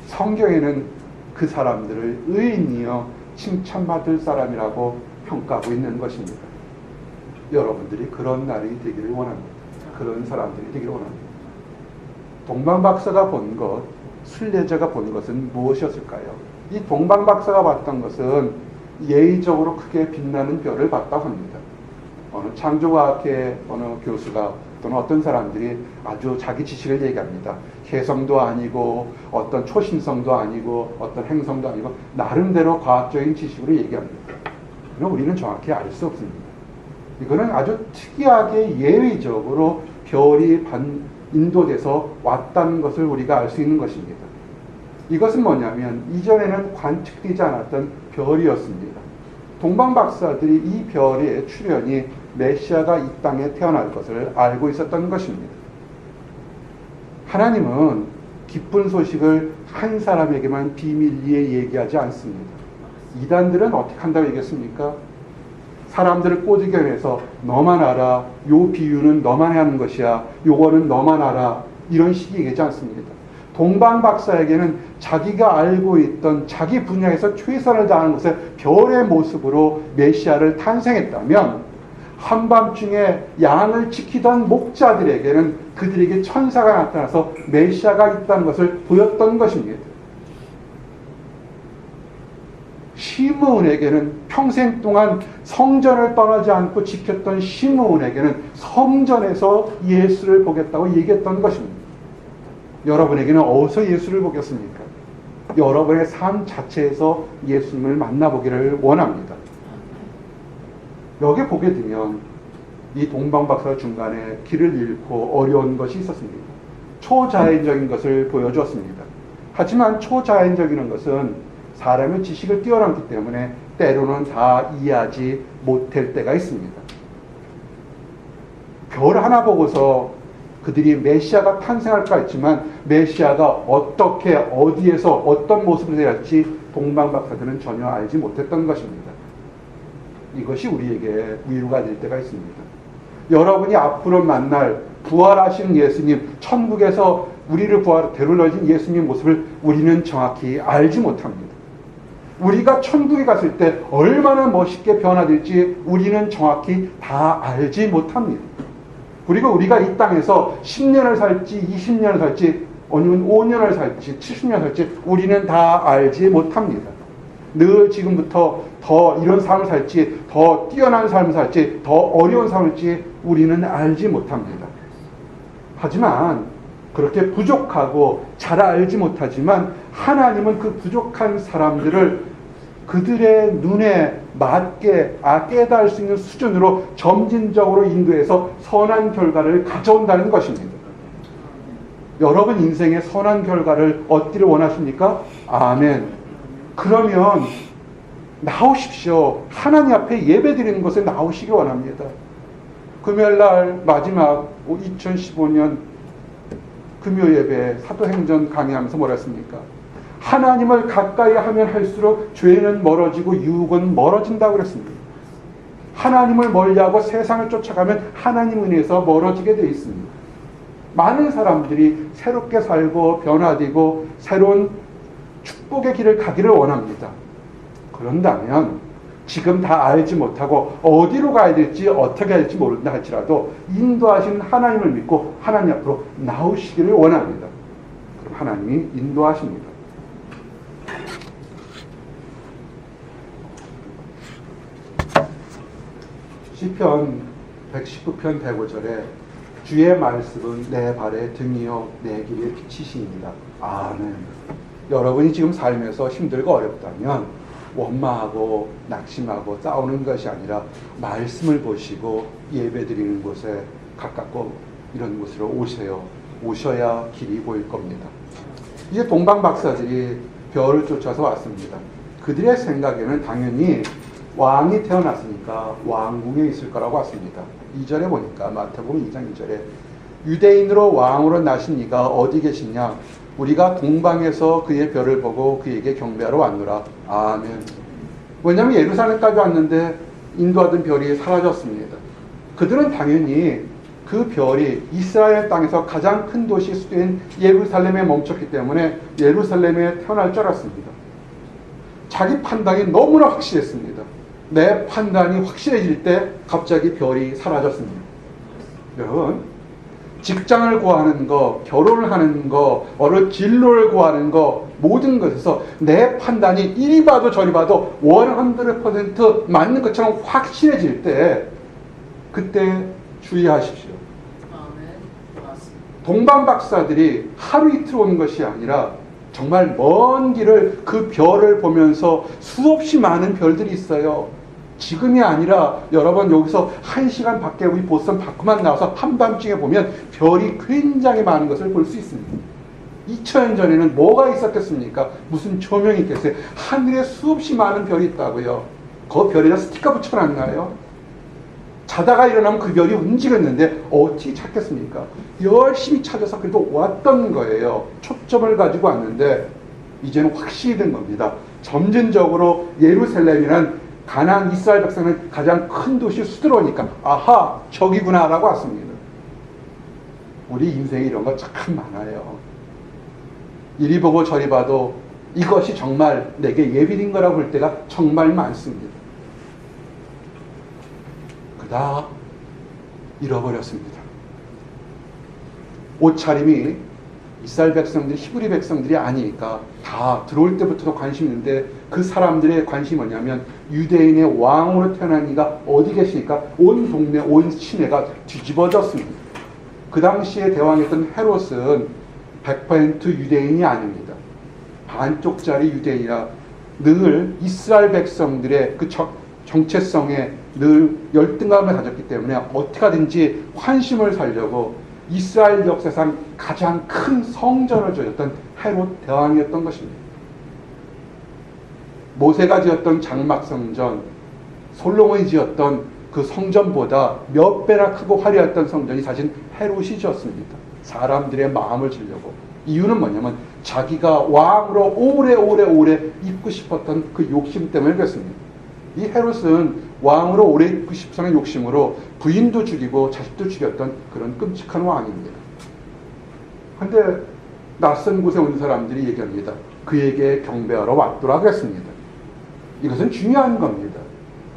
S1: 성경에는 그 사람들을 의인이여 칭찬받을 사람이라고 평가하고 있는 것입니다. 여러분들이 그런 날이 되기를 원합니다. 그런 사람들이 되기를 원합니다. 동방박사가 본 것, 순례자가 본 것은 무엇이었을까요? 이 동방박사가 봤던 것은 예의적으로 크게 빛나는 별을 봤다고 합니다. 어느 창조과학회 어느 교수가 또는 어떤 사람들이 아주 자기 지식을 얘기합니다. 혜성도 아니고 어떤 초신성도 아니고 어떤 행성도 아니고 나름대로 과학적인 지식으로 얘기합니다. 그러나 우리는 정확히 알 수 없습니다. 이거는 아주 특이하게 예외적으로 별이 인도돼서 왔다는 것을 우리가 알 수 있는 것입니다. 이것은 뭐냐면 이전에는 관측되지 않았던 별이었습니다. 동방박사들이 이 별의 출현이 메시아가 이 땅에 태어날 것을 알고 있었던 것입니다. 하나님은 기쁜 소식을 한 사람에게만 비밀리에 얘기하지 않습니다. 이단들은 어떻게 한다고 얘기했습니까? 사람들을 꼬드게 해서 너만 알아, 요 비유는 너만 하는 것이야, 요거는 너만 알아, 이런 식의 얘기하지 않습니다. 동방박사에게는 자기가 알고 있던 자기 분야에서 최선을 다하는 것에 별의 모습으로 메시아를 탄생했다면, 한밤중에 양을 지키던 목자들에게는 그들에게 천사가 나타나서 메시아가 있다는 것을 보였던 것입니다. 시므온에게는 평생 동안 성전을 떠나지 않고 지켰던 시므온에게는 성전에서 예수를 보겠다고 얘기했던 것입니다. 여러분에게는 어디서 예수를 보겠습니까? 여러분의 삶 자체에서 예수님을 만나보기를 원합니다. 여기 보게 되면 이 동방박사 중간에 길을 잃고 어려운 것이 있었습니다. 초자연적인 것을 보여주었습니다. 하지만 초자연적인 것은 사람의 지식을 뛰어넘기 때문에 때로는 다 이해하지 못할 때가 있습니다. 별 하나 보고서 그들이 메시아가 탄생할까 했지만 메시아가 어떻게 어디에서 어떤 모습으로 되었지 동방박사들은 전혀 알지 못했던 것입니다. 이것이 우리에게 위로가 될 때가 있습니다. 여러분이 앞으로 만날 부활하신 예수님, 천국에서 우리를 데려오신 예수님 모습을 우리는 정확히 알지 못합니다. 우리가 천국에 갔을 때 얼마나 멋있게 변화될지 우리는 정확히 다 알지 못합니다. 그리고 우리가 이 땅에서 10년을 살지 20년을 살지 아니면 5년을 살지 70년을 살지 우리는 다 알지 못합니다. 늘 지금부터 더 이런 삶을 살지 더 뛰어난 삶을 살지 더 어려운 삶을 살지 우리는 알지 못합니다. 하지만 그렇게 부족하고 잘 알지 못하지만 하나님은 그 부족한 사람들을 그들의 눈에 맞게 깨달을 수 있는 수준으로 점진적으로 인도해서 선한 결과를 가져온다는 것입니다. 여러분 인생의 선한 결과를 얻기를 원하십니까? 아멘. 그러면 나오십시오. 하나님 앞에 예배드리는 곳에 나오시기 원합니다. 금요일날 마지막 2015년 금요예배 사도행전 강의하면서 뭐라 했습니까? 하나님을 가까이 하면 할수록 죄는 멀어지고 유혹은 멀어진다고 그랬습니다. 하나님을 멀리하고 세상을 쫓아가면 하나님 은혜에서 멀어지게 되어 있습니다. 많은 사람들이 새롭게 살고 변화되고 새로운 축복의 길을 가기를 원합니다. 그런다면 지금 다 알지 못하고 어디로 가야 될지 어떻게 해야 될지 모른다 할지라도 인도하신 하나님을 믿고 하나님 앞으로 나오시기를 원합니다. 그럼 하나님이 인도하십니다. 시편 119편 105절에 주의 말씀은 내 발의 등이요 내 길의 빛이시입니다. 아멘. 여러분이 지금 삶에서 힘들고 어렵다면 원망하고 낙심하고 싸우는 것이 아니라 말씀을 보시고 예배드리는 곳에 가깝고 이런 곳으로 오세요. 오셔야 길이 보일 겁니다. 이제 동방 박사들이 별을 쫓아서 왔습니다. 그들의 생각에는 당연히 왕이 태어났으니까 왕궁에 있을 거라고 왔습니다. 2절에 보니까 마태복음 2장 2절에 유대인으로 왕으로 나신 이가 어디 계시냐? 우리가 동방에서 그의 별을 보고 그에게 경배하러 왔노라. 아멘. 왜냐하면 예루살렘까지 왔는데 인도하던 별이 사라졌습니다. 그들은 당연히 그 별이 이스라엘 땅에서 가장 큰 도시 수도인 예루살렘에 멈췄기 때문에 예루살렘에 태어날 줄 알았습니다. 자기 판단이 너무나 확실했습니다. 내 판단이 확실해질 때 갑자기 별이 사라졌습니다. 여러분, 직장을 구하는 거, 결혼을 하는 거, 어느 진로를 구하는 거, 모든 것에서 내 판단이 이리 봐도 저리 봐도 100% 맞는 것처럼 확실해질 때 그때 주의하십시오. 동방 박사들이 하루 이틀 오는 것이 아니라 정말 먼 길을 그 별을 보면서 수없이 많은 별들이 있어요. 지금이 아니라 여러분 여기서 1시간 밖에 우리 보스턴 밖만 나와서 한밤중에 보면 별이 굉장히 많은 것을 볼 수 있습니다. 2000년 전에는 뭐가 있었겠습니까? 무슨 조명이 있겠어요? 하늘에 수없이 많은 별이 있다고요. 그 별에다 스티커 붙여놨나요? 자다가 일어나면 그 별이 움직였는데 어떻게 찾겠습니까? 열심히 찾아서 그래도 왔던 거예요. 초점을 가지고 왔는데 이제는 확실히 된 겁니다. 점진적으로 예루살렘이란 가나안 이스라엘 백성은 가장 큰 도시 수도로 오니까 아하 저기구나 라고 왔습니다. 우리 인생에 이런 거 참 많아요. 이리 보고 저리 봐도 이것이 정말 내게 예비된 거라고 볼 때가 정말 많습니다. 그다 잃어버렸습니다. 옷차림이 이스라엘 백성들이 히브리 백성들이 아니니까 다 들어올 때부터도 관심이 있는데 그 사람들의 관심이 뭐냐면 유대인의 왕으로 태어난 이가 어디 계시니까 온 동네 온 시내가 뒤집어졌습니다. 그 당시에 대왕이었던 헤롯은 100% 유대인이 아닙니다. 반쪽짜리 유대인이라 늘 이스라엘 백성들의 그 정체성에 늘 열등감을 가졌기 때문에 어떻게 하든지 환심을 살려고 이스라엘 역사상 가장 큰 성전을 지었던 헤롯 대왕이었던 것입니다. 모세가 지었던 장막성전, 솔로몬이 지었던 그 성전보다 몇 배나 크고 화려했던 성전이 사실 헤롯이 지었습니다. 사람들의 마음을 주려고. 이유는 뭐냐면 자기가 왕으로 오래 있고 싶었던 그 욕심 때문에 그랬습니다. 이 헤롯은 왕으로 오래 있고 싶어하는 욕심으로 부인도 죽이고 자식도 죽였던 그런 끔찍한 왕입니다. 그런데 낯선 곳에 온 사람들이 얘기합니다. 그에게 경배하러 왔더라 그랬습니다. 이것은 중요한 겁니다.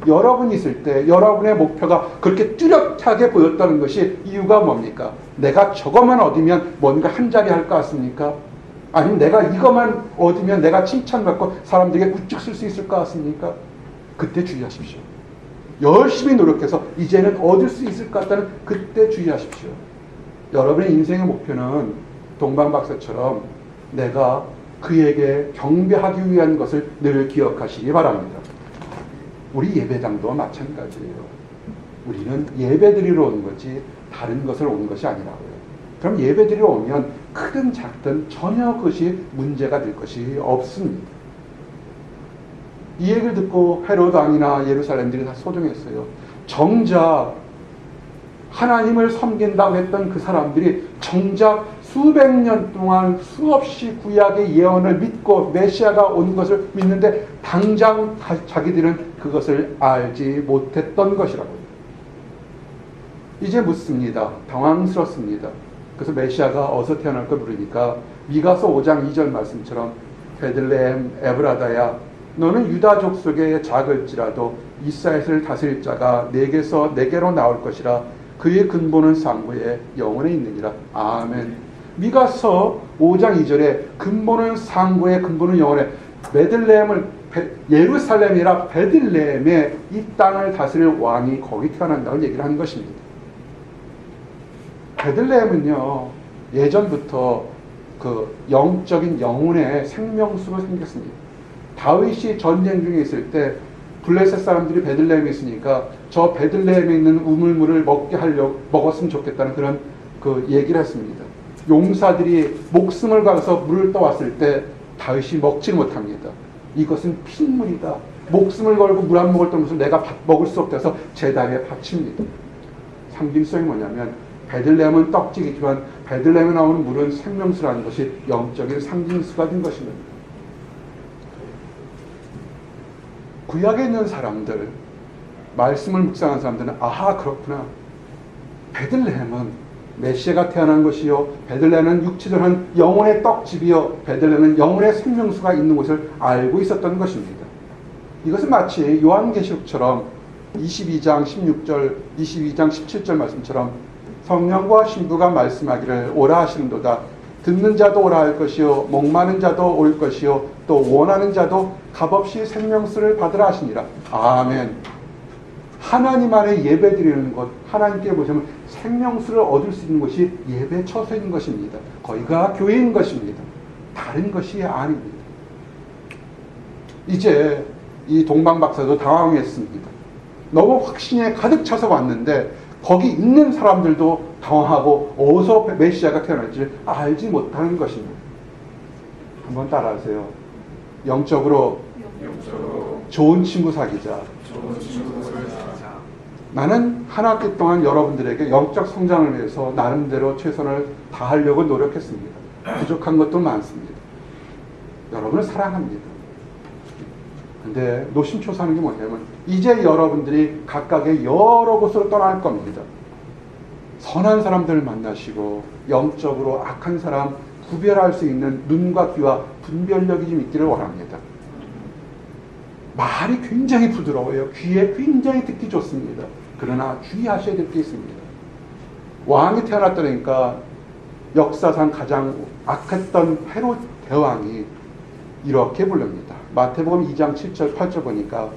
S1: 여러분이 있을 때 여러분의 목표가 그렇게 뚜렷하게 보였다는 것이 이유가 뭡니까? 내가 저것만 얻으면 뭔가 한 자리 할 것 같습니까? 아니면 내가 이것만 얻으면 내가 칭찬받고 사람들에게 우뚝 쓸 수 있을 것 같습니까? 그때 주의하십시오. 열심히 노력해서 이제는 얻을 수 있을 것 같다는 그때 주의하십시오. 여러분의 인생의 목표는 동방박사처럼 내가 그에게 경배하기 위한 것을 늘 기억하시기 바랍니다. 우리 예배당도 마찬가지예요. 우리는 예배드리러 온 거지 다른 것을 온 것이 아니라고요. 그럼 예배드리러 오면 크든 작든 전혀 그것이 문제가 될 것이 없습니다. 이 얘기를 듣고 헤로드 왕이나 예루살렘들이 다 소동했어요. 정작 하나님을 섬긴다고 했던 그 사람들이 정작 수백 년 동안 수없이 구약의 예언을 믿고 메시아가 온 것을 믿는데 당장 자기들은 그것을 알지 못했던 것이라고요. 이제 묻습니다. 당황스럽습니다. 그래서 메시아가 어디서 태어날까 물으니까 미가서 5장 2절 말씀처럼 베들레헴 에브라다야 너는 유다족 속에 작을지라도 이스라엘을 다스릴 자가 내게서 내게로 나올 것이라 그의 근본은 상고에 영원에 있느니라. 아멘. 미가서 5장 2절에 근본은 상고에 근본은 영원에 베들레헴을 예루살렘이라 베들레헴에 이 땅을 다스릴 왕이 거기 태어난다고 얘기를 하는 것입니다. 베들레헴은요 예전부터 그 영적인 영혼의 생명수로 생겼습니다. 다윗이 전쟁 중에 있을 때 블레셋 사람들이 베들레헴에 있으니까 저 베들레헴에 있는 우물물을 먹었으면 좋겠다는 그런 그 얘기를 했습니다. 용사들이 목숨을 걸어서 물을 떠왔을 때 다윗이 먹지 못합니다. 이것은 핏물이다. 목숨을 걸고 물 안 먹었던 것을 내가 먹을 수 없다서 제단에 바칩니다. 상징성이 뭐냐면 베들레헴은 떡지기지만 베들레헴에 나오는 물은 생명수라는 것이 영적인 상징수가 된 것입니다. 구약에 있는 사람들, 말씀을 묵상한 사람들은 아하 그렇구나. 베들레헴은 메시아가 태어난 것이요 베들레헴은 육체적인 영혼의 떡집이요 베들레헴은 영혼의 생명수가 있는 것을 알고 있었던 것입니다. 이것은 마치 요한계시록처럼 22장 16절 22장 17절 말씀처럼 성령과 신부가 말씀하기를 오라 하시는도다. 듣는 자도 오라 할 것이요 목마른 자도 올 것이요 또 원하는 자도 값없이 생명수를 받으라 하시니라. 아멘. 하나님 안에 예배 드리는 것, 하나님께 보시면 생명수를 얻을 수 있는 것이 예배 처소인 것입니다. 거기가 교회인 것입니다. 다른 것이 아닙니다. 이제 이 동방박사도 당황했습니다. 너무 확신에 가득 차서 왔는데 거기 있는 사람들도 당황하고 어디서 메시아가 태어날지 알지 못하는 것입니다. 한번 따라하세요. 영적으로 좋은 친구 사귀자. 나는 한 학기 동안 여러분들에게 영적 성장을 위해서 나름대로 최선을 다하려고 노력했습니다. 부족한 것도 많습니다. 여러분을 사랑합니다. 근데 노심초사하는 게 뭐냐면 이제 여러분들이 각각의 여러 곳으로 떠날 겁니다. 선한 사람들을 만나시고 영적으로 악한 사람 구별할 수 있는 눈과 귀와 분별력이 좀 있기를 원합니다. 말이 굉장히 부드러워요. 귀에 굉장히 듣기 좋습니다. 그러나 주의하셔야 될 게 있습니다. 왕이 태어났다니까 역사상 가장 악했던 헤롯 대왕이 이렇게 부릅니다. 마태복음 2장 7절 8절 보니까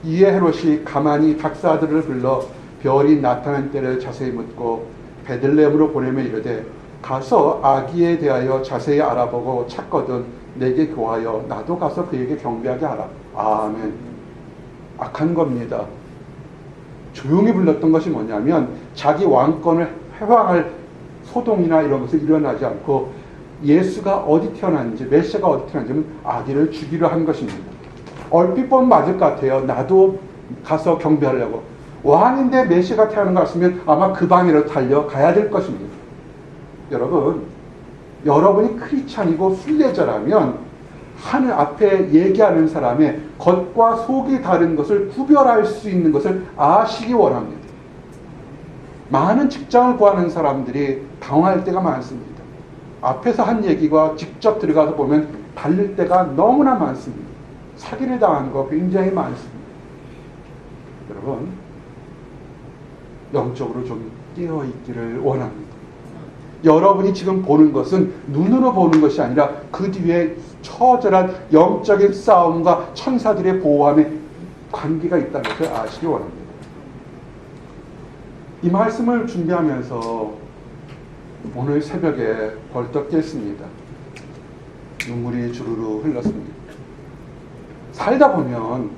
S1: 이에 헤롯이 가만히 박사들을 불러 별이 나타난 때를 자세히 묻고 베들레헴으로 보내며 이르되 가서 아기에 대하여 자세히 알아보고 찾거든 내게 교하여 나도 가서 그에게 경배하게 하라. 아멘. 악한 겁니다. 조용히 불렀던 것이 뭐냐면 자기 왕권을 회방할 소동이나 이런 것을 일어나지 않고 예수가 어디 태어났는지 메시아가 어디 태어났는지 아기를 주기로 한 것입니다. 얼핏 보면 맞을 것 같아요. 나도 가서 경배하려고. 왕인데 메시아가 태어난 것 같으면 아마 그 방으로 달려가야 될 것입니다. 여러분, 여러분이 크리스찬이고 순례자라면 하늘 앞에 얘기하는 사람의 겉과 속이 다른 것을 구별할 수 있는 것을 아시기 원합니다. 많은 직장을 구하는 사람들이 당황할 때가 많습니다. 앞에서 한 얘기가 직접 들어가서 보면 다를 때가 너무나 많습니다. 사기를 당하는 거 굉장히 많습니다. 여러분, 영적으로 좀 깨어있기를 원합니다. 여러분이 지금 보는 것은 눈으로 보는 것이 아니라 그 뒤에 처절한 영적인 싸움과 천사들의 보호함에 관계가 있다는 것을 아시기 원합니다. 이 말씀을 준비하면서 오늘 새벽에 벌떡 깼습니다. 눈물이 주르르 흘렀습니다. 살다 보면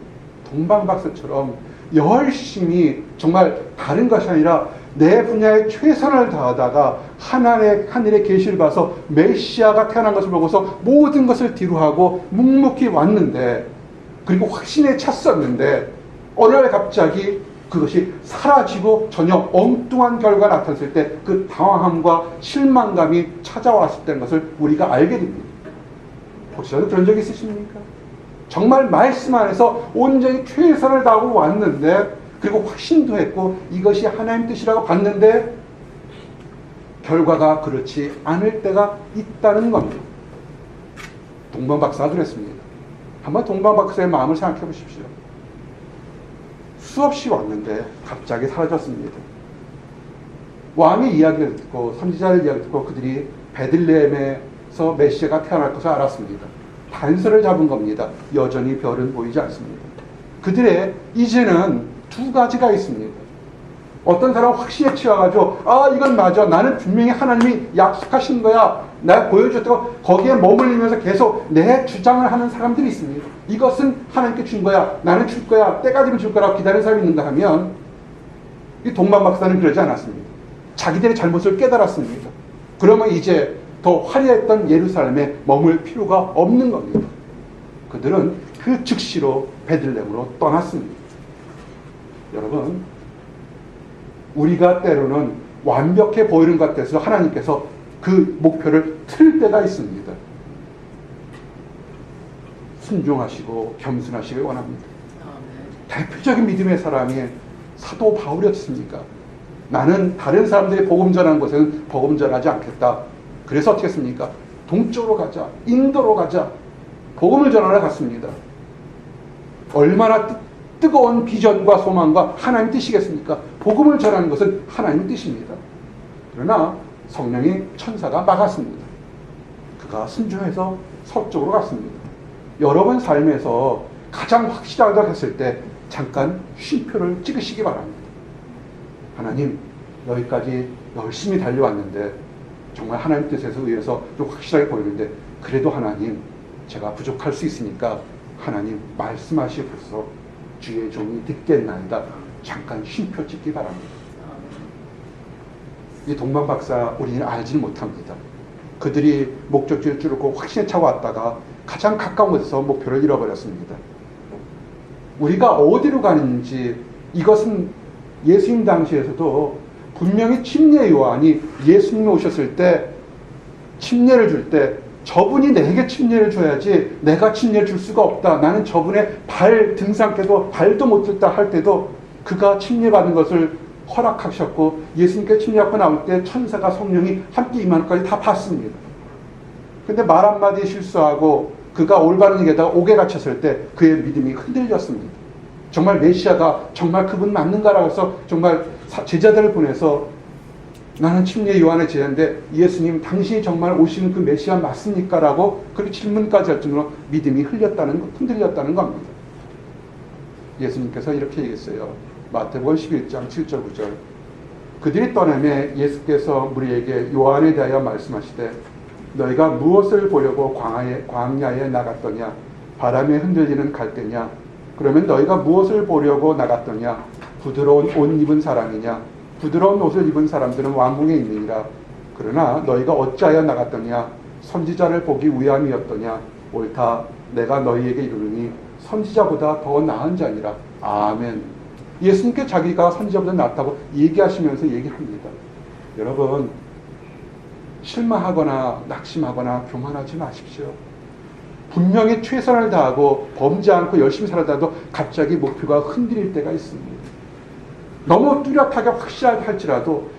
S1: 동방박사처럼 열심히 정말 다른 것이 아니라 내 분야에 최선을 다하다가 하늘의 계시를 봐서 메시아가 태어난 것을 보고서 모든 것을 뒤로하고 묵묵히 왔는데, 그리고 확신에 찼었는데 어느 날 갑자기 그것이 사라지고 전혀 엉뚱한 결과가 나타났을 때 그 당황함과 실망감이 찾아왔을 때는 것을 우리가 알게 됩니다. 혹시라도 그런 적 있으십니까? 정말 말씀 안에서 온전히 최선을 다하고 왔는데, 그리고 확신도 했고 이것이 하나님 뜻이라고 봤는데 결과가 그렇지 않을 때가 있다는 겁니다. 동방박사가 그랬습니다. 한번 동방박사의 마음을 생각해 보십시오. 수없이 왔는데 갑자기 사라졌습니다. 왕의 이야기를 듣고 선지자의 이야기를 듣고 그들이 베들레헴에서 메시아가 태어날 것을 알았습니다. 단서를 잡은 겁니다. 여전히 별은 보이지 않습니다. 그들의 이제는 두 가지가 있습니다. 어떤 사람은 확신에 취해가지고 이건 맞아, 나는 분명히 하나님이 약속하신 거야, 내가 보여줬다고 거기에 머물리면서 계속 내 주장을 하는 사람들이 있습니다. 이것은 하나님께 준 거야, 나는 줄 거야, 때가 되면 줄 거라고 기다리는 사람이 있는가 하면, 이 동방박사는 그러지 않았습니다. 자기들의 잘못을 깨달았습니다. 그러면 이제 더 화려했던 예루살렘에 머물 필요가 없는 겁니다. 그들은 그 즉시로 베들레헴으로 떠났습니다. 여러분, 우리가 때로는 완벽해 보이는 것 같아서 하나님께서 그 목표를 틀 때가 있습니다. 순종하시고 겸손하시길 원합니다. 대표적인 믿음의 사람이 사도 바울이었습니까? 나는 다른 사람들이 복음 전하는 곳에는 복음 전하지 않겠다. 그래서 어떻게 했습니까? 동쪽으로 가자, 인도로 가자, 복음을 전하러 갔습니다. 얼마나 뜨거운 비전과 소망과 하나님 뜻이겠습니까? 복음을 전하는 것은 하나님 뜻입니다. 그러나 성령이 천사가 막았습니다. 그가 순종해서 서쪽으로 갔습니다. 여러분 삶에서 가장 확실하다고 했을 때 잠깐 쉼표를 찍으시기 바랍니다. 하나님, 여기까지 열심히 달려왔는데 정말 하나님 뜻에서 의해서 좀 확실하게 보이는데, 그래도 하나님, 제가 부족할 수 있으니까 하나님 말씀하시옵소서, 주의 종이 듣겠나이다. 잠깐 쉼표 찍기 바랍니다. 이 동방박사 우리는 알지는 못합니다. 그들이 목적지를 뚫고 확신에 차고 왔다가 가장 가까운 곳에서 목표를 잃어버렸습니다. 우리가 어디로 가는지, 이것은 예수님 당시에서도 분명히 침례 요한이 예수님이 오셨을 때 침례를 줄 때 저분이 내게 침례를 줘야지 내가 침례를 줄 수가 없다, 나는 저분의 발 등상께도 발도 못 들 다 할 때도 그가 침례 받은 것을 허락하셨고, 예수님께 침례 받고 나올 때 천사가 성령이 함께 임하는 것까지 다 봤습니다. 근데 말 한마디 실수하고 그가 올바른 얘기에다가 옥에 갇혔을 때 그의 믿음이 흔들렸습니다. 정말 메시아가 정말 그분 맞는가라고 해서 정말 제자들을 보내서 나는 침례 요한의 제자인데 예수님, 당신이 정말 오시는 그 메시아 맞습니까? 라고 그렇게 질문까지 할 정도로 믿음이 흔들렸다는 겁니다. 예수님께서 이렇게 얘기했어요. 마태복음 11장 7절 9절. 그들이 떠나매 예수께서 무리에게 요한에 대하여 말씀하시되, 너희가 무엇을 보려고 광야에 나갔더냐? 바람에 흔들리는 갈대냐? 그러면 너희가 무엇을 보려고 나갔더냐? 부드러운 옷 입은 사람이냐? 부드러운 옷을 입은 사람들은 왕궁에 있느니라. 그러나 너희가 어찌하여 나갔더냐? 선지자를 보기 위함이었더냐? 옳다, 내가 너희에게 이르노니 선지자보다 더 나은 자니라. 아멘. 예수님께 자기가 선지자보다 낫다고 얘기하시면서 얘기합니다. 여러분, 실망하거나 낙심하거나 교만하지 마십시오. 분명히 최선을 다하고 범죄 않고 열심히 살아도 갑자기 목표가 흔들릴 때가 있습니다. 너무 뚜렷하게 확실하게 할지라도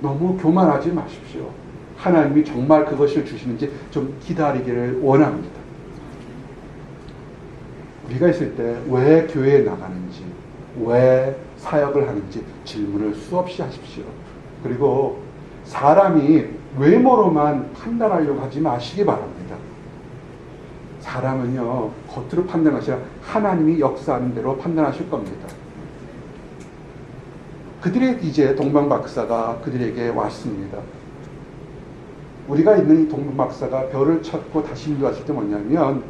S1: 너무 교만하지 마십시오. 하나님이 정말 그것을 주시는지 좀 기다리기를 원합니다. 우리가 있을 때 왜 교회에 나가는지, 왜 사역을 하는지 질문을 수없이 하십시오. 그리고 사람이 외모로만 판단하려고 하지 마시기 바랍니다. 사람은요, 겉으로 판단하시라 하나님이 역사하는 대로 판단하실 겁니다. 그들의 이제 동방박사가 그들에게 왔습니다. 우리가 있는 이 동방박사가 별을 찾고 다시 인도하실 때 뭐냐면,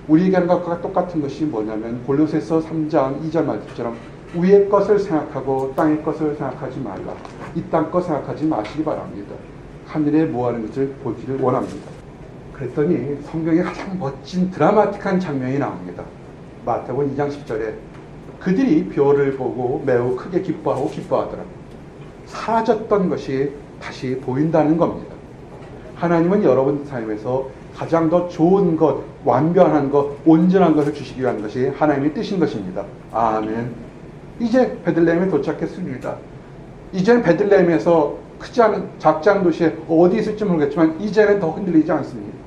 S1: 우리에게 하는 것과 똑같은 것이 뭐냐면 골로새서 3장 2절 말씀처럼 위의 것을 생각하고 땅의 것을 생각하지 말라. 이 땅 것 생각하지 마시기 바랍니다. 하늘에 뭐하는 것을 보기를 원합니다. 그랬더니 성경에 가장 멋진 드라마틱한 장면이 나옵니다. 마태복음 2장 10절에 그들이 별을 보고 매우 크게 기뻐하고 기뻐하더라. 사라졌던 것이 다시 보인다는 겁니다. 하나님은 여러분 삶에서 가장 더 좋은 것, 완벽한 것, 온전한 것을 주시기 위한 것이 하나님의 뜻인 것입니다. 아멘. 이제 베들레헴에 도착했습니다. 이제는 베들레헴에서 크지 않은 작지 않은 도시에 어디 있을지 모르겠지만 이제는 더 흔들리지 않습니다.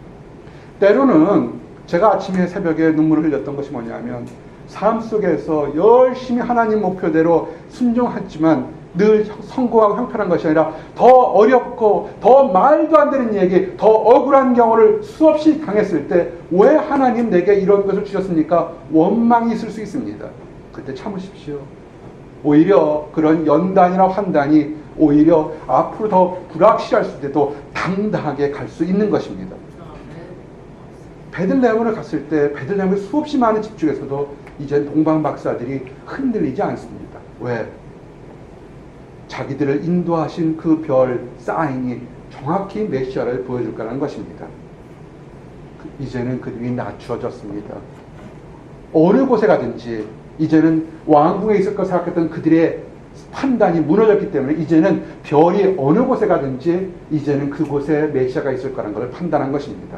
S1: 때로는 제가 아침에 새벽에 눈물을 흘렸던 것이 뭐냐면, 삶 속에서 열심히 하나님 목표대로 순종했지만 늘 성공하고 형편한 것이 아니라 더 어렵고 더 말도 안 되는 얘기, 더 억울한 경우를 수없이 당했을 때 왜 하나님 내게 이런 것을 주셨습니까? 원망이 있을 수 있습니다. 그때 참으십시오. 오히려 그런 연단이나 환단이 오히려 앞으로 더 불확실할 때도 당당하게 갈 수 있는 것입니다. 베들레헴을 갔을 때 베들레헴의 수없이 많은 집 중에서도 이제 동방박사들이 흔들리지 않습니다. 왜? 자기들을 인도하신 그 별 사인이 정확히 메시아를 보여줄 거라는 것입니다. 이제는 그들이 낮추어졌습니다. 어느 곳에 가든지 이제는 왕궁에 있을 것 생각했던 그들의 판단이 무너졌기 때문에 이제는 별이 어느 곳에 가든지 이제는 그곳에 메시아가 있을 거라는 것을 판단한 것입니다.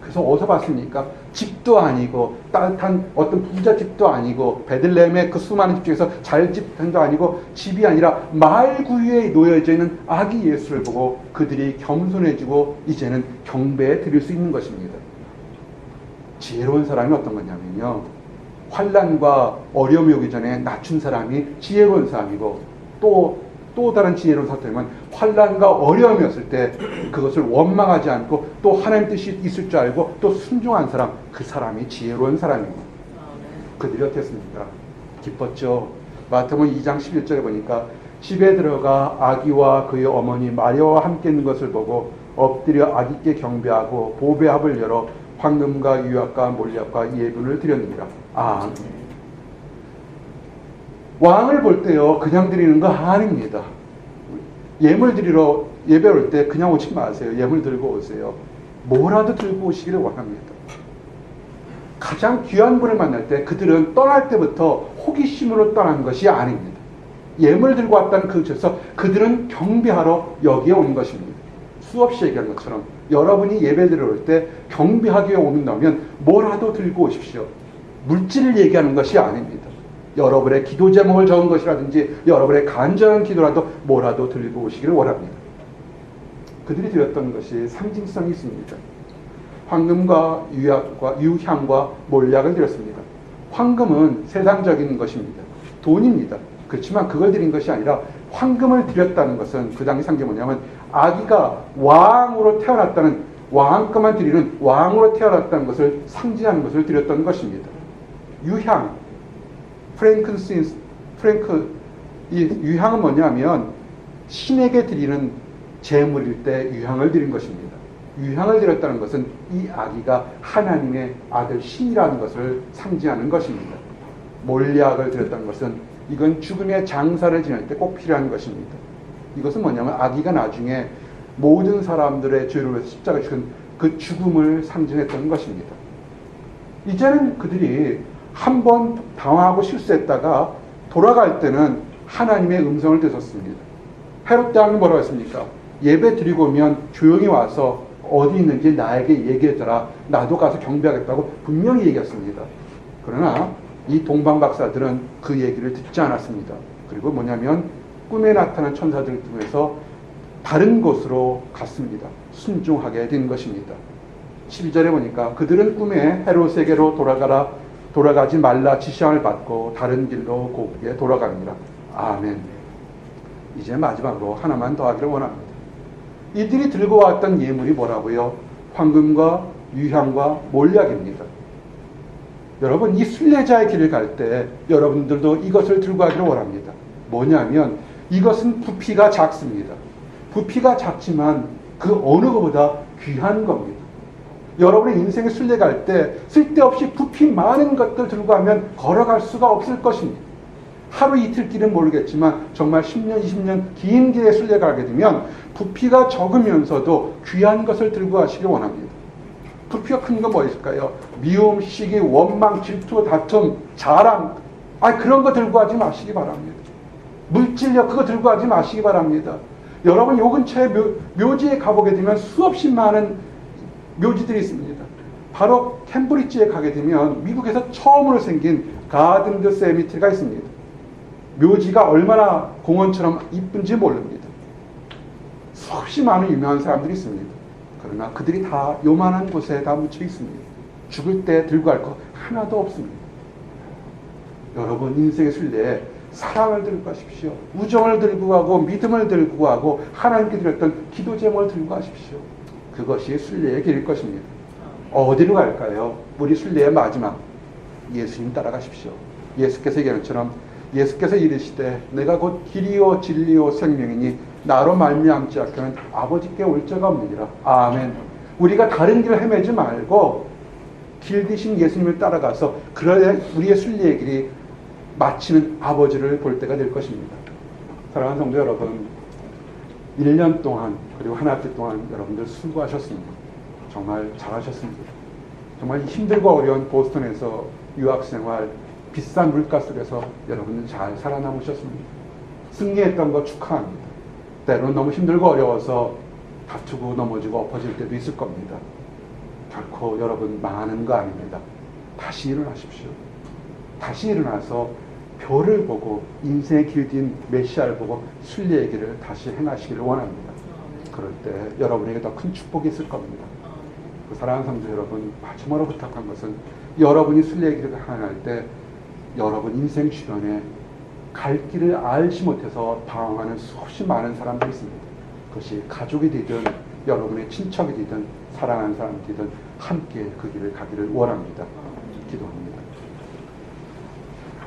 S1: 그래서 어디서 봤습니까? 집도 아니고 따뜻한 어떤 부잣집도 아니고 베들레헴의 그 수많은 집 중에서 잘 집도 아니고 집이 아니라 말구유에 놓여져 있는 아기 예수를 보고 그들이 겸손해지고 이제는 경배에 드릴 수 있는 것입니다. 지혜로운 사람이 어떤 거냐면요, 환난과 어려움이 오기 전에 낮춘 사람이 지혜로운 사람이고, 또 다른 지혜로운 사람은 환난과 어려움이 왔을 때 그것을 원망하지 않고 또 하나님 뜻이 있을 줄 알고 또 순종한 사람, 그 사람이 지혜로운 사람입니다. 그들이 어땠습니까? 기뻤죠. 마태복음 2장 11절에 보니까 집에 들어가 아기와 그의 어머니 마리아와 함께 있는 것을 보고 엎드려 아기께 경배하고 보배합을 열어 황금과 유약과 몰약과 예분을 드렸느니라. 왕을 볼 때요, 그냥 드리는 거 아닙니다. 예물 드리러 예배 올 때 그냥 오지 마세요. 예물 들고 오세요. 뭐라도 들고 오시기를 원합니다. 가장 귀한 분을 만날 때 그들은 떠날 때부터 호기심으로 떠난 것이 아닙니다. 예물 들고 왔다는 그곳에서 그들은 경배하러 여기에 온 것입니다. 수없이 얘기한 것처럼 여러분이 예배 드려올 때 경배하기 위해 오는다면 뭐라도 들고 오십시오. 물질을 얘기하는 것이 아닙니다. 여러분의 기도 제목을 적은 것이라든지 여러분의 간절한 기도라도 뭐라도 들고 오시기를 원합니다. 그들이 드렸던 것이 상징성이 있습니다. 황금과 유향과 몰약을 드렸습니다. 황금은 세상적인 것입니다. 돈입니다. 그렇지만 그걸 드린 것이 아니라 황금을 드렸다는 것은 그 당시 상징이 뭐냐면 아기가 왕으로 태어났다는, 왕급만 드리는 왕으로 태어났다는 것을 상징하는 것을 드렸던 것입니다. 유향, 이 유향은 뭐냐면 신에게 드리는 제물일 때 유향을 드린 것입니다. 유향을 드렸다는 것은 이 아기가 하나님의 아들 신이라는 것을 상징하는 것입니다. 몰약을 드렸다는 것은 이건 죽음의 장사를 지낼 때 꼭 필요한 것입니다. 이것은 뭐냐면 아기가 나중에 모든 사람들의 죄를 위해서 십자가에 죽은 그 죽음을 상징했던 것입니다. 이제는 그들이 한번 당황하고 실수했다가 돌아갈 때는 하나님의 음성을 들었습니다. 헤롯 대왕은 뭐라고 했습니까? 예배 드리고 오면 조용히 와서 어디 있는지 나에게 얘기해줘라. 나도 가서 경배하겠다고 분명히 얘기했습니다. 그러나 이 동방박사들은 그 얘기를 듣지 않았습니다. 그리고 뭐냐면 꿈에 나타난 천사들을 통해서 다른 곳으로 갔습니다. 순종하게 된 것입니다. 12절에 보니까 그들은 꿈에 헤롯에게로 돌아가라. 돌아가지 말라 지시함을 받고 다른 길로 곱게 돌아갑니다. 아멘. 이제 마지막으로 하나만 더 하기를 원합니다. 이들이 들고 왔던 예물이 뭐라고요? 황금과 유향과 몰약입니다. 여러분, 이 순례자의 길을 갈 때 여러분들도 이것을 들고 가기를 원합니다. 뭐냐면 이것은 부피가 작습니다. 부피가 작지만 그 어느 것보다 귀한 겁니다. 여러분의 인생의 순례 갈 때 쓸데없이 부피 많은 것들 들고 가면 걸어갈 수가 없을 것입니다. 하루 이틀 길은 모르겠지만 정말 10년, 20년 긴 길에 순례 가게 되면 부피가 적으면서도 귀한 것을 들고 가시길 원합니다. 부피가 큰 건 뭐 있을까요? 미움, 시기, 원망, 질투, 다툼, 자랑, 그런 거 들고 가지 마시기 바랍니다. 물질력 그거 들고 가지 마시기 바랍니다. 여러분 요 근처에 묘지에 가보게 되면 수없이 많은 묘지들이 있습니다. 바로 캠브리지에 가게 되면 미국에서 처음으로 생긴 가든드 세미트리가 있습니다. 묘지가 얼마나 공원처럼 이쁜지 모릅니다. 수없이 많은 유명한 사람들이 있습니다. 그러나 그들이 다 요만한 곳에 다 묻혀 있습니다. 죽을 때 들고 갈 거 하나도 없습니다. 여러분 인생의 순례에 사랑을 들고 가십시오. 우정을 들고 가고 믿음을 들고 가고 하나님께 드렸던 기도 제목을 들고 가십시오. 그것이 순례의 길일 것입니다. 어디로 갈까요? 우리 순례의 마지막 예수님 따라가십시오. 예수께서 얘기하는 것처럼 예수께서 이르시되 내가 곧 길이요 진리요 생명이니 나로 말미암지 않고는 아버지께 올 자가 없느니라. 아멘. 우리가 다른 길을 헤매지 말고 길 대신 예수님을 따라가서 그래야 우리의 순례의 길이 마치는 아버지를 볼 때가 될 것입니다. 사랑하는 성도 여러분, 1년 동안 그리고 한 학기 동안 여러분들 수고하셨습니다. 정말 잘하셨습니다. 정말 힘들고 어려운 보스턴에서 유학생활, 비싼 물가 속에서 여러분들 잘 살아남으셨습니다. 승리했던 거 축하합니다. 때로는 너무 힘들고 어려워서 다투고 넘어지고 엎어질 때도 있을 겁니다. 결코 여러분 망하는 거 아닙니다. 다시 일어나십시오. 다시 일어나서 별을 보고 인생의 길진 메시아를 보고 순례의 길을 다시 행하시기를 원합니다. 그럴 때 여러분에게 더 큰 축복이 있을 겁니다. 그 사랑하는 성도 여러분, 마지막으로 부탁한 것은 여러분이 순례의 길을 행할 때 여러분 인생 주변에 갈 길을 알지 못해서 방황하는 수없이 많은 사람들이 있습니다. 그것이 가족이 되든 여러분의 친척이 되든 사랑하는 사람이든 함께 그 길을 가기를 원합니다. 기도합니다.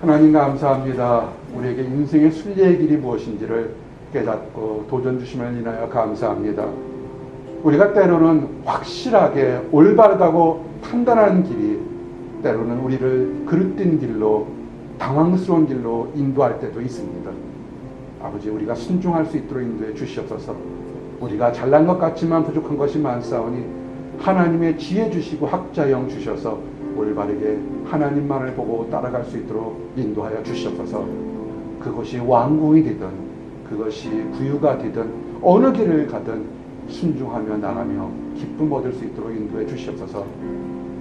S1: 하나님 감사합니다. 우리에게 인생의 순례의 길이 무엇인지를 깨닫고 도전 주심을 인하여 감사합니다. 우리가 때로는 확실하게 올바르다고 판단하는 길이 때로는 우리를 그릇된 길로 당황스러운 길로 인도할 때도 있습니다. 아버지, 우리가 순종할 수 있도록 인도해 주시옵소서. 우리가 잘난 것 같지만 부족한 것이 많사오니 하나님의 지혜 주시고 학자형 주셔서 올바르게 하나님만을 보고 따라갈 수 있도록 인도하여 주시옵소서. 그것이 왕궁이 되든 그것이 구유가 되든 어느 길을 가든 순종하며 나가며 기쁨 얻을 수 있도록 인도해 주시옵소서.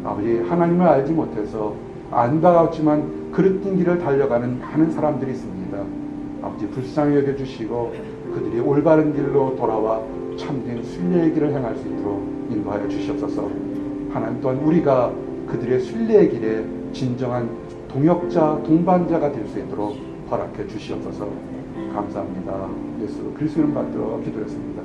S1: 아버지, 하나님을 알지 못해서 안타깝지만 그릇된 길을 달려가는 많은 사람들이 있습니다. 아버지, 불쌍히 여겨주시고 그들이 올바른 길로 돌아와 참된 순례의 길을 행할 수 있도록 인도하여 주시옵소서. 하나님 또한 우리가 그들의 순례의 길에 진정한 동역자, 동반자가 될 수 있도록 허락해 주시옵소서. 감사합니다. 예수 그리스도 이름 받들어 기도했습니다.